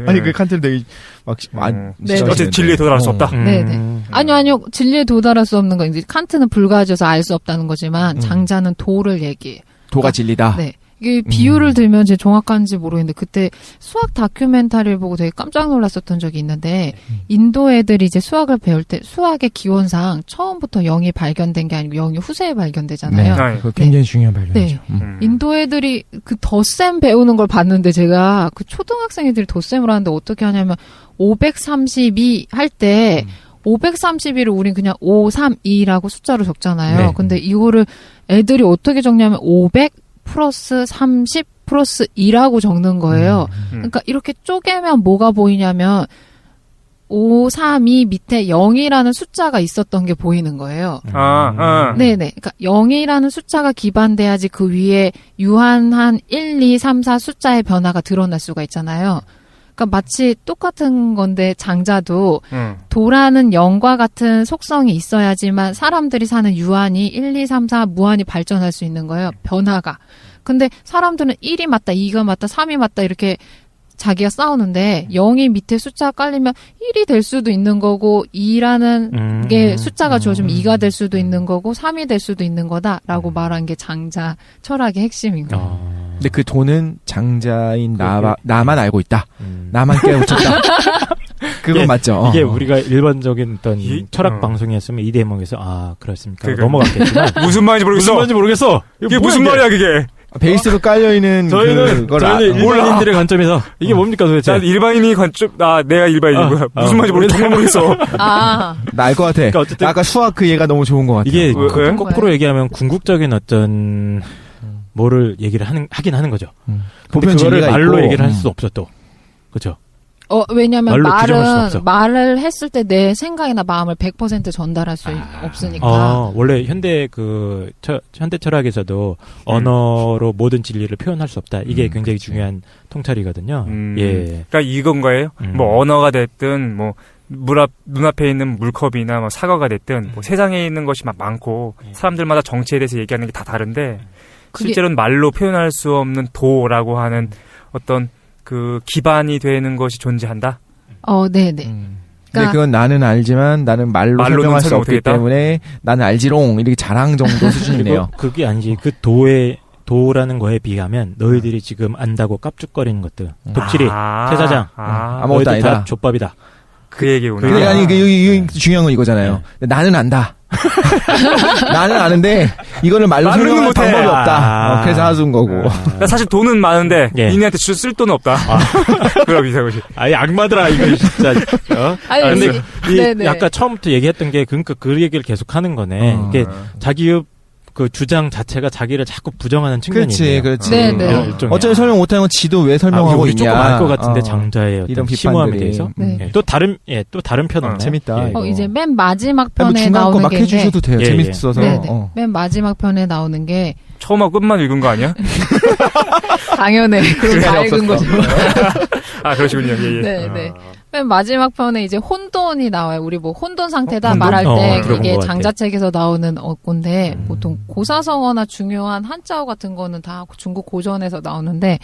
아니 그 칸트는 되게 어쨌든 진리에 도달할 수 없다. 네네. 아니요. 진리에 도달할 수 없는 건 이제 칸트는 불가져서 알 수 없다는 거지만 장자는 도를 얘기해요. 도가 진리다. 네. 이게 비유를 들면 제 정확한지 모르겠는데 그때 수학 다큐멘터리를 보고 되게 깜짝 놀랐었던 적이 있는데 인도 애들이 이제 수학을 배울 때 수학의 기원상 처음부터 0이 발견된 게 아니고 0이 후세에 발견되잖아요. 네. 그거 굉장히 중요한 발견이죠. 네. 인도 애들이 그 덧셈 배우는 걸 봤는데 제가 그 초등학생 애들이 덧셈을 하는데 어떻게 하냐면 532 할 때 532를 우린 그냥 532라고 숫자로 적잖아요. 네. 근데 이거를 애들이 어떻게 적냐면 500 플러스 30 플러스 2라고 적는 거예요. 그러니까 이렇게 쪼개면 뭐가 보이냐면 532 밑에 0이라는 숫자가 있었던 게 보이는 거예요. 네네. 그러니까 0이라는 숫자가 기반돼야지 그 위에 유한한 1, 2, 3, 4 숫자의 변화가 드러날 수가 있잖아요. 그러니까 마치 똑같은 건데 장자도 도라는 0과 같은 속성이 있어야지만 사람들이 사는 유한이 1, 2, 3, 4 무한히 발전할 수 있는 거예요. 변화가. 근데 사람들은 1이 맞다, 2가 맞다, 3이 맞다 이렇게 자기가 싸우는데 0이 밑에 숫자가 깔리면 1이 될 수도 있는 거고 2라는 게 숫자가 주어지면 2가 될 수도 있는 거고 3이 될 수도 있는 거다라고 말한 게 장자 철학의 핵심인 거예요. 근데 그 돈은 장자인 나만 알고 있다. 나만 깨우쳤다. 그건 맞죠. 이게 우리가 일반적인 어떤 철학 방송이었으면 이 대목에서 그렇습니까? 넘어갔겠지만 무슨 말인지 모르겠어. 이게 무슨 말이야 그게? 베이스로 깔려있는 저희는 일반인들의 관점에서 이게 뭡니까 도대체? 난 일반인이 관점, 내가 일반인이고요. 무슨 말인지 모르겠어. 나 알 것 같아. 그러니까 어쨌든 아까 수학 그 얘가 너무 좋은 것 같아. 이게 왜? 거꾸로 얘기하면 궁극적인 어떤 뭐를 얘기를 하긴 하는 거죠. 근데 그거를 말로 얘기를 할 수 없어 또. 그렇죠? 왜냐면 말을 했을 때 내 생각이나 마음을 100% 전달할 수 없으니까. 원래 현대 철학에서도 언어로 모든 진리를 표현할 수 없다. 이게 굉장히 중요한 통찰이거든요. 예. 그러니까 이건가요? 뭐 언어가 됐든 뭐 눈앞에 있는 물컵이나 뭐 사과가 됐든 뭐 세상에 있는 것이 막 많고 사람들마다 정치에 대해서 얘기하는 게 다 다른데 실제로는 말로 표현할 수 없는 도라고 하는 어떤 그 기반이 되는 것이 존재한다? 네네. 근데 그건 나는 알지만 나는 말로 설명할 수 없기 때문에 나는 알지롱 이렇게 자랑 정도 수준이네요. 그게 아니지. 그 도라는 거에 비하면 너희들이 지금 안다고 깝죽거리는 것들. 독실이, 태사장, 아무것도 아니다. 다 족밥이다. 그 얘기구나. 그게 아니, 중요한 건 이거잖아요. 나는 안다. 나는 아는데 이거를 말로 설명할 방법이 없다. 그래서 하준 거고. 사실 돈은 많은데 니네한테 쓸 돈은 없다. 그럼 이상하지. 악마들아 이거 진짜. 근데 아까 처음부터 얘기했던 게 그러니까 그 얘기를 계속 하는 거네. 이게 자기의 그 주장 자체가 자기를 자꾸 부정하는 측면이 있네요. 그렇지. 네네. 어차피 설명 못하는 건 지도 왜 설명하고 우리 있냐. 조금 알 것 같은데 장자의 이런 심오함에 대해서. 또 다른 편 없나요? 재밌다. 이제 맨 마지막 편에 중간 나오는 거 막 해주셔도 돼요. 재밌어서. 맨 마지막 편에 나오는 게 처음하고 끝만 읽은 거 아니야? 당연해. 그럼 다 읽은 거죠. 그러시군요. 예. 네네. 맨 마지막 편에 이제 혼돈이 나와요. 우리 뭐 혼돈 상태다 말할 때 이게 장자책에서 나오는 건데 보통 고사성어나 중요한 한자어 같은 거는 다 중국 고전에서 나오는데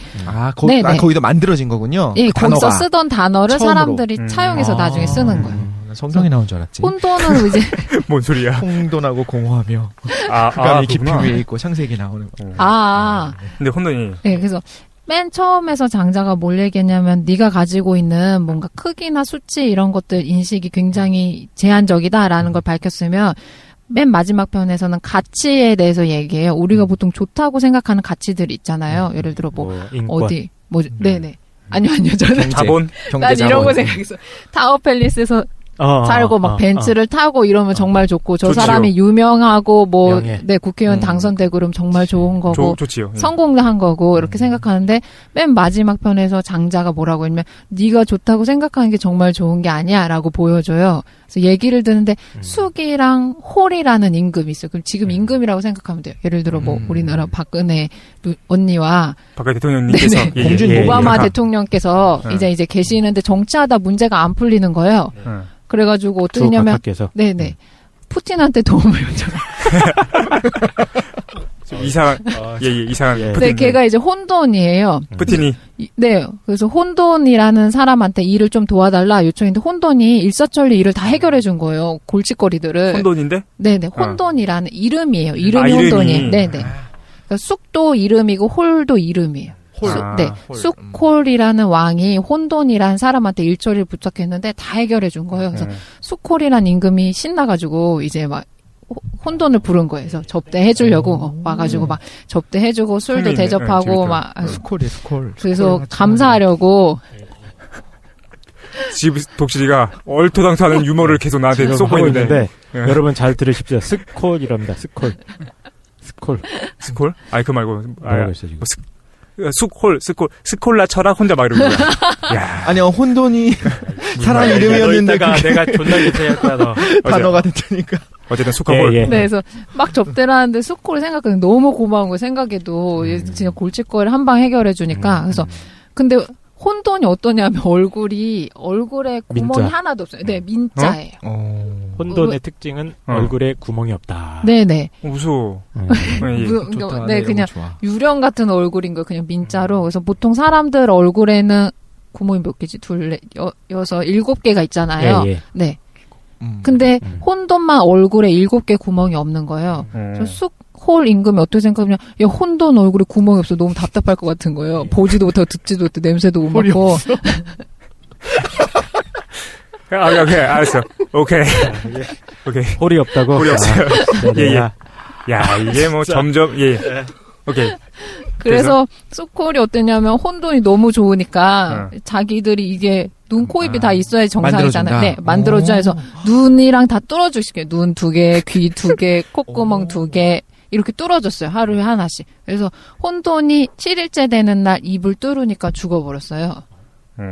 거기서 만들어진 거군요. 예, 거기서 쓰던 단어를 처음으로. 사람들이 차용해서 나중에 쓰는 거예요. 성경에 나온 줄 알았지. 혼돈은 이제 뭔 소리야? 혼돈하고 공허하며 깊이 위에 있고 창세기 나오는 거. 근데 혼돈이. 네, 그래서 맨 처음에서 장자가 뭘 얘기했냐면 네가 가지고 있는 뭔가 크기나 수치 이런 것들 인식이 굉장히 제한적이다라는 걸 밝혔으면 맨 마지막 편에서는 가치에 대해서 얘기해요. 우리가 보통 좋다고 생각하는 가치들이 있잖아요. 예를 들어 인권. 네네. 아니요 저는 자본, 난 이런 거 생각했어. 타워 팰리스에서 살고 막 벤츠를 타고 이러면 정말 좋고 저 좋지요. 사람이 유명하고 국회의원 당선되고 그러면 정말 좋은 거고 좋지요. 성공한 거고 이렇게 생각하는데 맨 마지막 편에서 장자가 뭐라고 했냐면 네가 좋다고 생각하는 게 정말 좋은 게 아니야라고 보여줘요. 그래서 얘기를 듣는데 숙이랑 홀이라는 임금이 있어요. 그럼 지금 임금이라고 생각하면 돼요. 예를 들어 우리나라 박근혜 언니와 박근혜 대통령님께서 오바마 대통령께서 이제 계시는데 정치하다 문제가 안 풀리는 거예요. 그래가지고 어떻게 했냐면 네네 푸틴한테 도움을 요청해요. 이상한 이상한. 네, 걔가 이제 혼돈이에요. 푸틴이. 네, 그래서 혼돈이라는 사람한테 일을 좀 도와달라 요청했는데 혼돈이 일사천리 일을 다 해결해 준 거예요. 골칫거리들을. 혼돈인데? 네네, 혼돈이라는 이름이에요. 이름이 혼돈이에요. 네네. 그러니까 쑥도 이름이고 홀도 이름이에요. 네. 쑥홀이라는 왕이 혼돈이라는 사람한테 일조리를 부탁했는데 다 해결해 준 거예요. 그래서 쑥홀이라는 임금이 신나가지고 이제 막 혼돈을 부른 거예요. 그래서 접대해주려고 와가지고 막 접대해주고 술도 대접하고 막 스콜이에요, 스콜. 그래서 감사하려고 지금 독실이가 얼토당토하는 유머를 계속 나한테 쏟고 있는데 여러분 잘 들으십시오. 스콜이랍니다. 스콜. 스콜? 아니 그 말고 뭐라고 했어 지금? 스콜라 철학 혼자 막 이러는 거야. 야. 아니요, 혼돈이 사람 이름이었는데 내가 존나 유세했다 너. 단어가 됐다니까. 어쨌든 쑥하고 네, 그래서 막 접대를 하는데 쑥콜을 생각하면 너무 고마운 거 생각해도 진짜 골칫거리를 한 방 해결해 주니까 그래서 근데 혼돈이 어떠냐면 얼굴에 구멍이 민자. 하나도 없어요. 네, 민자예요. 혼돈의 특징은 얼굴에 구멍이 없다. 네네. 무서워. 좋다. 네, 그냥 좋아. 유령 같은 얼굴인 거예요. 그냥 민자로. 그래서 보통 사람들 얼굴에는 구멍이 몇 개지? 둘, 여섯, 7개가 있잖아요. 예. 네. 근데 혼돈만 얼굴에 7개 구멍이 없는 거예요. 쑥홀 임금이 어떻게 생각하면 야 혼돈 얼굴에 구멍이 없어 너무 답답할 것 같은 거예요. 보지도 못하고 듣지도 못해 냄새도 못 맡고. 오케이 알았어. 오케이. 홀이 없다고. 홀이 없어요. 예. 야 이게 뭐 점점 오케이. 그래서 쑥홀이 어땠냐면 혼돈이 너무 좋으니까 자기들이 이게 눈, 코, 입이 다 있어야 정상이잖아요. 네, 만들어주자 해서 눈이랑 다 뚫어주시게. 눈 2개, 귀 2개, 콧구멍 2개 이렇게 뚫어줬어요. 하루에 하나씩. 그래서 혼돈이 7일째 되는 날 입을 뚫으니까 죽어버렸어요.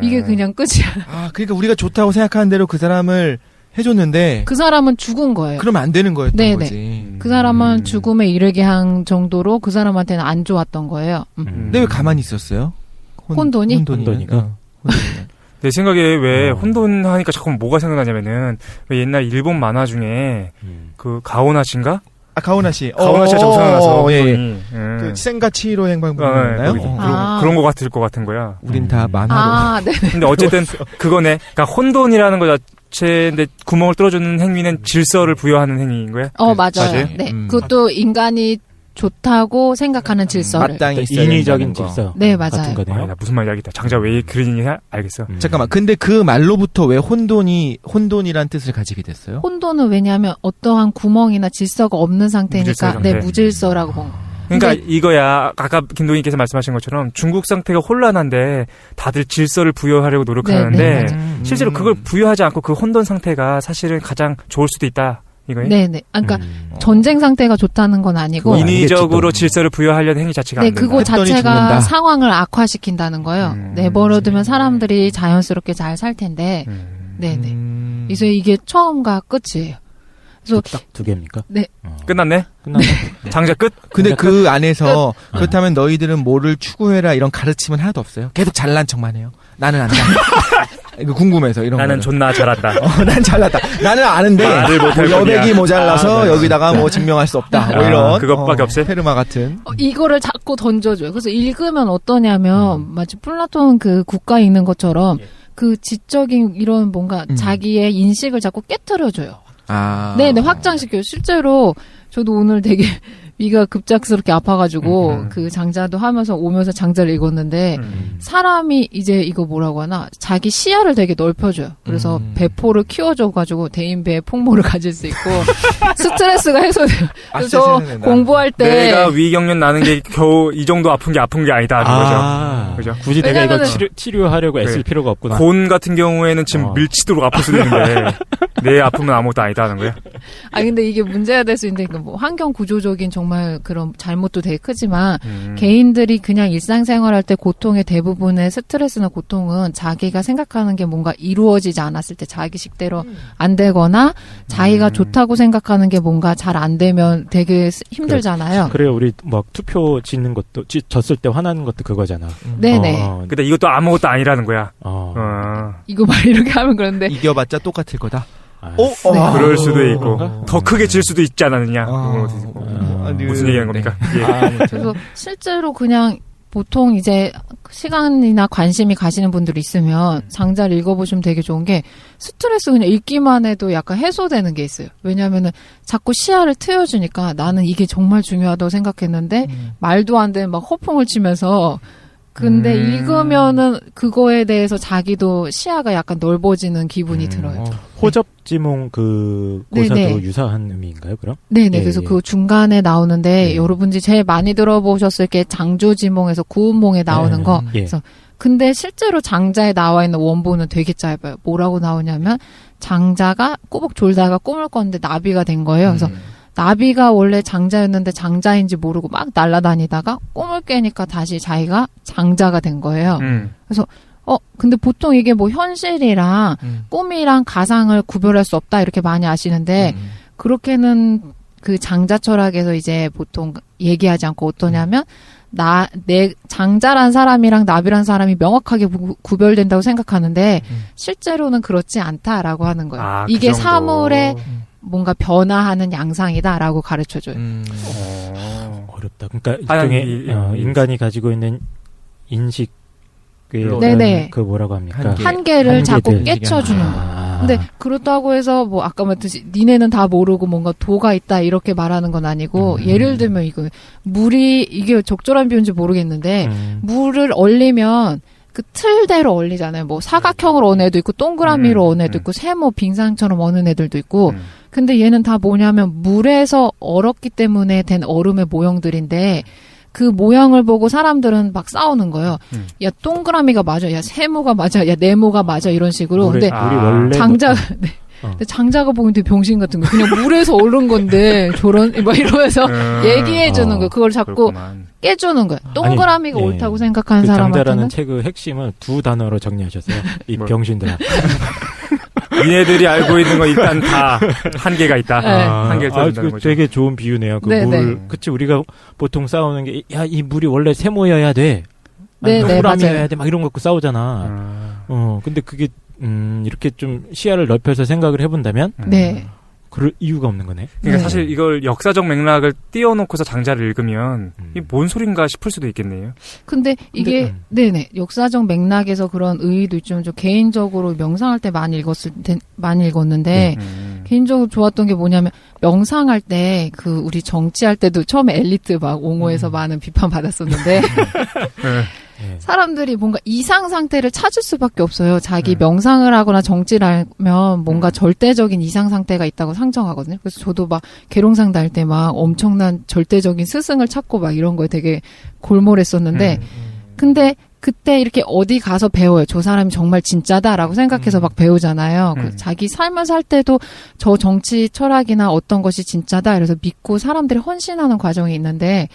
이게 그냥 끝이야. 아, 그러니까 우리가 좋다고 생각하는 대로 그 사람을 해줬는데 그 사람은 죽은 거예요. 그러면 안 되는 거였던 네네. 거지. 그 사람은 죽음에 이르게 한 정도로 그 사람한테는 안 좋았던 거예요. 근데 왜 가만히 있었어요? 혼돈이가? 내 생각에 왜 혼돈 하니까 자꾸 뭐가 생각나냐면은 왜 옛날 일본 만화 중에 그 가오나 씨인가? 아, 가오나 씨. 가오나 씨가 자꾸 생각나서 예. 그 센가 치히로 행방불명이었나요? 그런 거 같을 것 같은 거야. 우린 다 만화로. 네. 근데 어쨌든 그거네. 그러니까 혼돈이라는 거 자체인데 구멍을 뚫어주는 행위는 질서를 부여하는 행위인 거야? 맞아요. 네. 그것도 인간이 좋다고 생각하는 질서를. 마땅히 인위적인 질서. 네, 맞아요. 같은 거네요. 나 무슨 말인지 알겠다. 장자 왜 그러는지 알겠어. 잠깐만. 근데 그 말로부터 왜 혼돈이란 뜻을 가지게 됐어요? 혼돈은 왜냐하면 어떠한 구멍이나 질서가 없는 상태니까 무질서 상태. 무질서라고 본 거. 그러니까 이거야. 아까 김동희께서 말씀하신 것처럼 중국 상태가 혼란한데 다들 질서를 부여하려고 노력하는데 실제로 그걸 부여하지 않고 그 혼돈 상태가 사실은 가장 좋을 수도 있다. 이거예요? 네네. 그러니까 전쟁 상태가 좋다는 건 아니고 인위적으로 질서를 부여하려는 행위 자체가 안 된다. 그거 자체가 상황을 악화시킨다는 거예요. 내버려두면 사람들이 자연스럽게 잘 살 텐데. 네네. 그래서 이게 처음과 끝이에요. 그래서 딱 2개입니까? 네. 끝났네? 장자 끝? 근데 그 안에서 그렇다면 너희들은 뭐를 추구해라 이런 가르침은 하나도 없어요. 계속 잘난 척만 해요. 나는 안다. 이거 궁금해서 이런 나는 거는. 존나 잘났다. 난 잘났다. 나는 아는데 말을 못할 뭐 여백이 뿐이야. 모자라서 여기다가 뭐 증명할 수 없다. 뭐 이런 그것밖에 없어요? 페르마 같은. 이거를 자꾸 던져줘요. 그래서 읽으면 어떠냐면 마치 플라톤 그 국가에 있는 것처럼 그 지적인 이런 뭔가 자기의 인식을 자꾸 깨트려줘요. 네네, 확장시켜요. 실제로 저도 오늘 되게 위가 급작스럽게 아파가지고 그 장자도 하면서 오면서 장자를 읽었는데 사람이 이제 이거 뭐라고 하나 자기 시야를 되게 넓혀줘요. 그래서 배포를 키워줘가지고 대인배의 풍모를 가질 수 있고 스트레스가 해소돼요. 그래서 저 공부할 때 내가 위경련 나는 게 겨우 이 정도 아픈 게 아니다 하는 거죠. 그죠? 굳이 내가 이거 치료하려고 애쓸 필요가 없구나. 곤 같은 경우에는 지금 밀치도록 아플 수도 있는데 내 아픔은 아무것도 아니다 하는 거야. 근데 이게 문제가 될 수 있는데 뭐 환경 구조적인 정말 그런 잘못도 되게 크지만 개인들이 그냥 일상생활할 때 고통의 대부분의 스트레스나 고통은 자기가 생각하는 게 뭔가 이루어지지 않았을 때 자기식대로 안 되거나 자기가 좋다고 생각하는 게 뭔가 잘 안 되면 되게 힘들잖아요. 그래요. 우리 막 투표 짓는 것도 졌을 때 화나는 것도 그거잖아. 네네. 근데 이것도 아무것도 아니라는 거야. 이거 말 이렇게 하면 그런데 이겨봤자 똑같을 거다. 그럴 수도 있고 더 크게 질 수도 있지 않았느냐. 무슨 얘기하는 겁니까? 그래서 실제로 그냥 보통 이제 시간이나 관심이 가시는 분들이 있으면 장자를 읽어보시면 되게 좋은 게 스트레스 그냥 읽기만 해도 약간 해소되는 게 있어요. 왜냐하면은 자꾸 시야를 트여주니까 나는 이게 정말 중요하다고 생각했는데 말도 안 되는 막 허풍을 치면서 근데 읽으면은 그거에 대해서 자기도 시야가 약간 넓어지는 기분이 들어요. 호접지몽 그 고사도 네네. 유사한 의미인가요, 그럼? 네네. 그래서 그 중간에 나오는데 여러분들이 제일 많이 들어보셨을 게 장조지몽에서 구운몽에 나오는 거. 그래서 근데 실제로 장자에 나와 있는 원본은 되게 짧아요. 뭐라고 나오냐면 장자가 꾸벅 졸다가 꿈을 꿨는데 나비가 된 거예요. 그래서 나비가 원래 장자였는데 장자인지 모르고 막 날아다니다가 꿈을 깨니까 다시 자기가 장자가 된 거예요. 그래서 근데 보통 이게 뭐 현실이랑 꿈이랑 가상을 구별할 수 없다 이렇게 많이 아시는데 그렇게는 그 장자 철학에서 이제 보통 얘기하지 않고 어떠냐면 내 장자란 사람이랑 나비란 사람이 명확하게 구별된다고 생각하는데 실제로는 그렇지 않다라고 하는 거예요. 이게 그 사물의 뭔가 변화하는 양상이다라고 가르쳐줘요. 어렵다. 그러니까 일종의 인간이 가지고 있는 인식의 네네. 그 뭐라고 합니까? 한계를 자꾸 깨쳐주는 거예요. 근데 그렇다고 해서 뭐 아까 말했듯이 니네는 다 모르고 뭔가 도가 있다 이렇게 말하는 건 아니고 예를 들면 이거 물이 이게 적절한 비유인지 모르겠는데 물을 얼리면 그 틀대로 얼리잖아요. 뭐 사각형으로 어는 애도 있고 동그라미로 어는 애도 있고 세모 빙상처럼 어는 애들도 있고 근데 얘는 다 뭐냐면 물에서 얼었기 때문에 된 얼음의 모형들인데 그 모양을 보고 사람들은 막 싸우는 거예요. 야 동그라미가 맞아, 야 세모가 맞아, 야 네모가 맞아 이런 식으로. 근데 원래 장자 근데 장자가 보면 되게 병신 같은 거. 그냥 물에서 얼은 건데 저런 막 이러면서 얘기해 주는 거. 그걸 자꾸 그렇구만. 깨주는 거야. 동그라미가 아니, 옳다고 생각하는 그 사람한테는 장자라는 책의 핵심을 2단어로 정리하셨어요. 이 병신들아. 니네들이 알고 있는 건 일단 다 한계가 있다. 한계를 떠준다는 거죠. 되게 좋은 비유네요. 그 물, 그치, 우리가 보통 싸우는 게, 야, 이 물이 원래 세모여야 돼. 동그라미여야 돼. 막 이런 거 갖고 싸우잖아. 근데 그게, 이렇게 좀 시야를 넓혀서 생각을 해본다면, 그럴 이유가 없는 거네. 그러니까 사실 이걸 역사적 맥락을 띄워놓고서 장자를 읽으면 이게 뭔 소린가 싶을 수도 있겠네요. 근데 이게 네네 역사적 맥락에서 그런 의의도 있지만 좀 개인적으로 명상할 때 많이 읽었는데 개인적으로 좋았던 게 뭐냐면 명상할 때 그 우리 정치할 때도 처음에 엘리트 막 옹호해서 많은 비판 받았었는데 사람들이 뭔가 이상 상태를 찾을 수밖에 없어요. 자기 명상을 하거나 정치를 하면 뭔가 절대적인 이상 상태가 있다고 상정하거든요. 그래서 저도 막 계룡상 다닐 때 막 엄청난 절대적인 스승을 찾고 막 이런 거에 되게 골몰했었는데 근데 그때 이렇게 어디 가서 배워요. 저 사람이 정말 진짜다라고 생각해서 막 배우잖아요. 그 자기 삶을 살 때도 저 정치 철학이나 어떤 것이 진짜다. 그래서 믿고 사람들이 헌신하는 과정이 있는데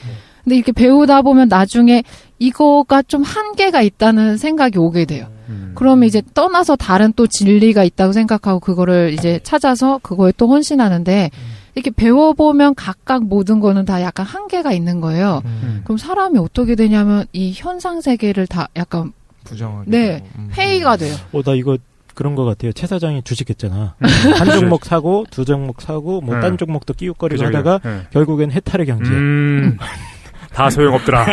근데 이렇게 배우다 보면 나중에 이거가 좀 한계가 있다는 생각이 오게 돼요. 그러면 이제 떠나서 다른 또 진리가 있다고 생각하고 그거를 이제 찾아서 그거에 또 헌신하는데 이렇게 배워보면 각각 모든 거는 다 약간 한계가 있는 거예요. 그럼 사람이 어떻게 되냐면 이 현상 세계를 다 약간 부정하게 회의가 돼요. 나 이거 그런 것 같아요. 채 사장이 주식했잖아. 한 종목 사고 두 종목 사고 뭐 딴 종목도 끼우거리고 하다가 결국엔 해탈의 경지에. 다 소용없더라.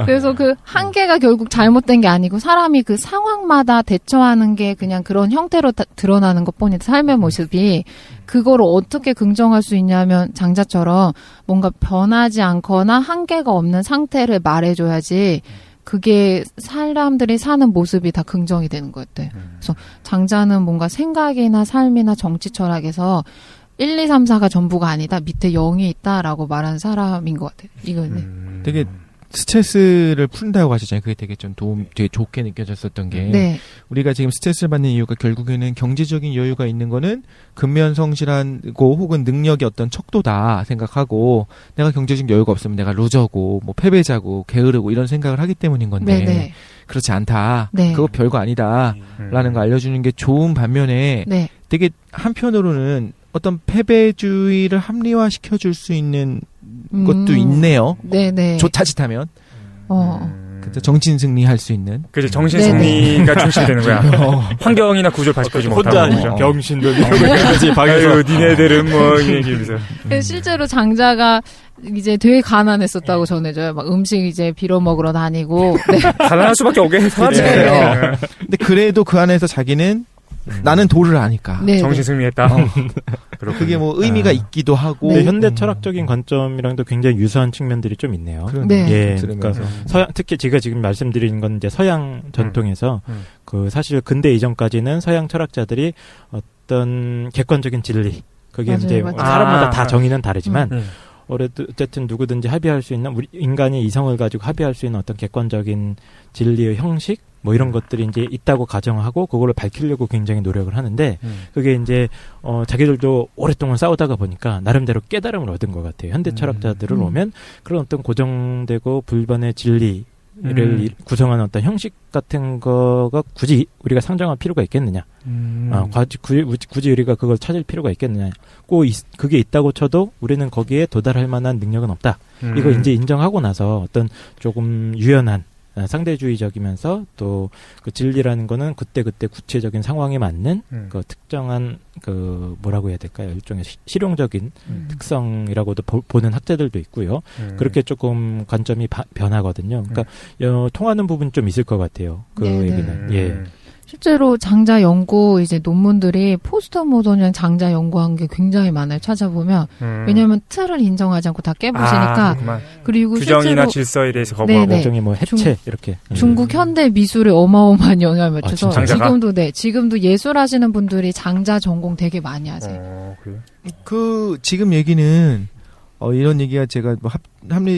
그래서 그 한계가 결국 잘못된 게 아니고 사람이 그 상황마다 대처하는 게 그냥 그런 형태로 드러나는 것뿐이다. 삶의 모습이 그거를 어떻게 긍정할 수 있냐면 장자처럼 뭔가 변하지 않거나 한계가 없는 상태를 말해줘야지 그게 사람들이 사는 모습이 다 긍정이 되는 것 같아요. 그래서 장자는 뭔가 생각이나 삶이나 정치 철학에서 1, 2, 3, 4가 전부가 아니다. 밑에 0이 있다라고 말하는 사람인 것 같아요. 이거는. 되게 스트레스를 푼다고 하셨잖아요. 그게 되게 좀 되게 좋게 느껴졌었던 게. 우리가 지금 스트레스를 받는 이유가 결국에는 경제적인 여유가 있는 거는 근면성실하고 혹은 능력의 어떤 척도다 생각하고 내가 경제적 여유가 없으면 내가 루저고 뭐 패배자고 게으르고 이런 생각을 하기 때문인 건데 그렇지 않다. 그거 별거 아니다. 라는 거 알려주는 게 좋은 반면에 되게 한편으로는 어떤 패배주의를 합리화시켜줄 수 있는 것도 있네요. 자칫하면. 그래서 정신 승리할 수 있는. 그죠. 정신 승리가 중심되는 거야. 환경이나 구조를 발전하지 못하고. 혼자 병신들 이러고 있는 거지. 방에서. 니네들은 뭐, 이러면서. 실제로 장자가 이제 되게 가난했었다고 전해져요. 막 음식 이제 빌어 먹으러 다니고. 네. 가난할 수밖에 없게 사람이에요. 근데 그래도 그 안에서 자기는 나는 도를 아니까. 네, 정신 승리했다. 그게 뭐 의미가 있기도 하고. 네, 현대 철학적인 관점이랑도 굉장히 유사한 측면들이 좀 있네요. 네. 예, 그러니까 서양, 특히 제가 지금 말씀드리는 건 이제 서양 전통에서 그 사실 근대 이전까지는 서양 철학자들이 어떤 객관적인 진리, 그게 맞아요, 이제 맞아요. 사람마다 다 정의는 다르지만 어쨌든 누구든지 합의할 수 있는 우리 인간이 이성을 가지고 합의할 수 있는 어떤 객관적인 진리의 형식 뭐 이런 것들이 이제 있다고 가정하고 그걸로 밝히려고 굉장히 노력을 하는데 그게 이제 자기들도 오랫동안 싸우다가 보니까 나름대로 깨달음을 얻은 것 같아요. 현대 철학자들을 오면 그런 어떤 고정되고 불변의 진리를 구성하는 어떤 형식 같은 거가 굳이 우리가 상정할 필요가 있겠느냐? 굳이 우리가 그걸 찾을 필요가 있겠느냐? 그게 있다고 쳐도 우리는 거기에 도달할 만한 능력은 없다. 이거 이제 인정하고 나서 어떤 조금 유연한 상대주의적이면서 또 그 진리라는 거는 그때그때 구체적인 상황에 맞는 그 특정한 그 뭐라고 해야 될까요? 일종의 실용적인 특성이라고도 보는 학자들도 있고요. 그렇게 조금 관점이 변하거든요. 그러니까 통하는 부분 좀 있을 것 같아요. 그 얘기는. 예. 실제로 장자 연구 이제 논문들이 포스트 모던이랑 장자 연구한 게 굉장히 많아요. 찾아보면 왜냐하면 틀을 인정하지 않고 다 깨부시니까. 그리고 규정이나 실제로 질서에 대해서 거부하고 일종의 뭐 해체 이렇게 중국 현대 미술에 어마어마한 영향을 미쳐서 장자가? 지금도 예술하시는 분들이 장자 전공 되게 많이 하세요. 그래요? 그 지금 얘기는 이런 얘기가 제가 뭐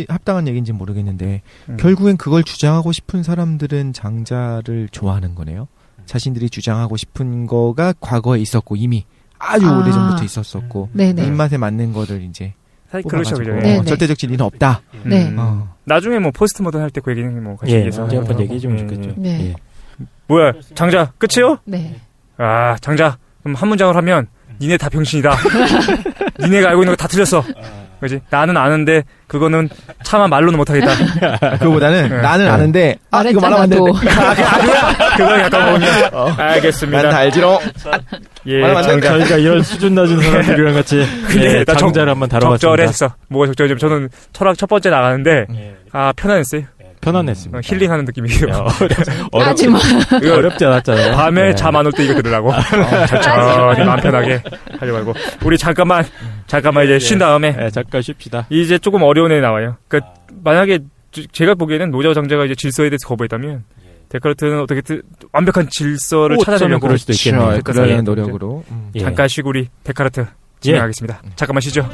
합당한 얘기인지 모르겠는데 결국엔 그걸 주장하고 싶은 사람들은 장자를 좋아하는 거네요. 자신들이 주장하고 싶은 거가 과거에 있었고 이미 아주 오래전부터 있었었고 입맛에 맞는 거를 이제 사실 그렇죠, 그죠? 절대적 진리는 없다. 네. 나중에 뭐 포스트 모던 할 때 그 얘기는 뭐 같이 얘기해서 한번 얘기해주면 좋겠죠. 네. 예. 뭐야, 장자 끝이요? 네. 아, 장자. 그럼 한 문장을 하면 니네 다 병신이다. 니네가 알고 있는 거 다 틀렸어. 그지? 나는 아는데 그거는 차마 말로는 못하겠다. 그거보다는 나는 아는데 이거 말하면 안 되는데. 그건 약간 보면 알겠습니다. 난 다 알지롱. 예, 저희가 이런 수준 낮은 사람들이랑 같이 근데 나 장자를 한번 다뤄봤습니다. 적절했어. 뭐가 적절하냐면 저는 철학 첫 번째 나가는데 편안했어요. 편안했습니다. 힐링하는 느낌이에요. 하지마. 어렵지 않았잖아요. 밤에 잠 안 올 때 이거 들으라고. 천천히 마음 편하게 하려고 하고. 우리 잠깐만 이제 쉰 다음에. 네, 잠깐 쉽시다. 이제 조금 어려운 애 나와요. 그러니까 만약에 제가 보기에는 노자와 장자가 이제 질서에 대해서 거부했다면 데카르트는 어떻게 완벽한 질서를 찾아내려고 그럴 수도 있겠네요. 그러려는 노력으로. 잠깐 쉬고 우리 데카르트 진행하겠습니다. 잠깐만 쉬죠.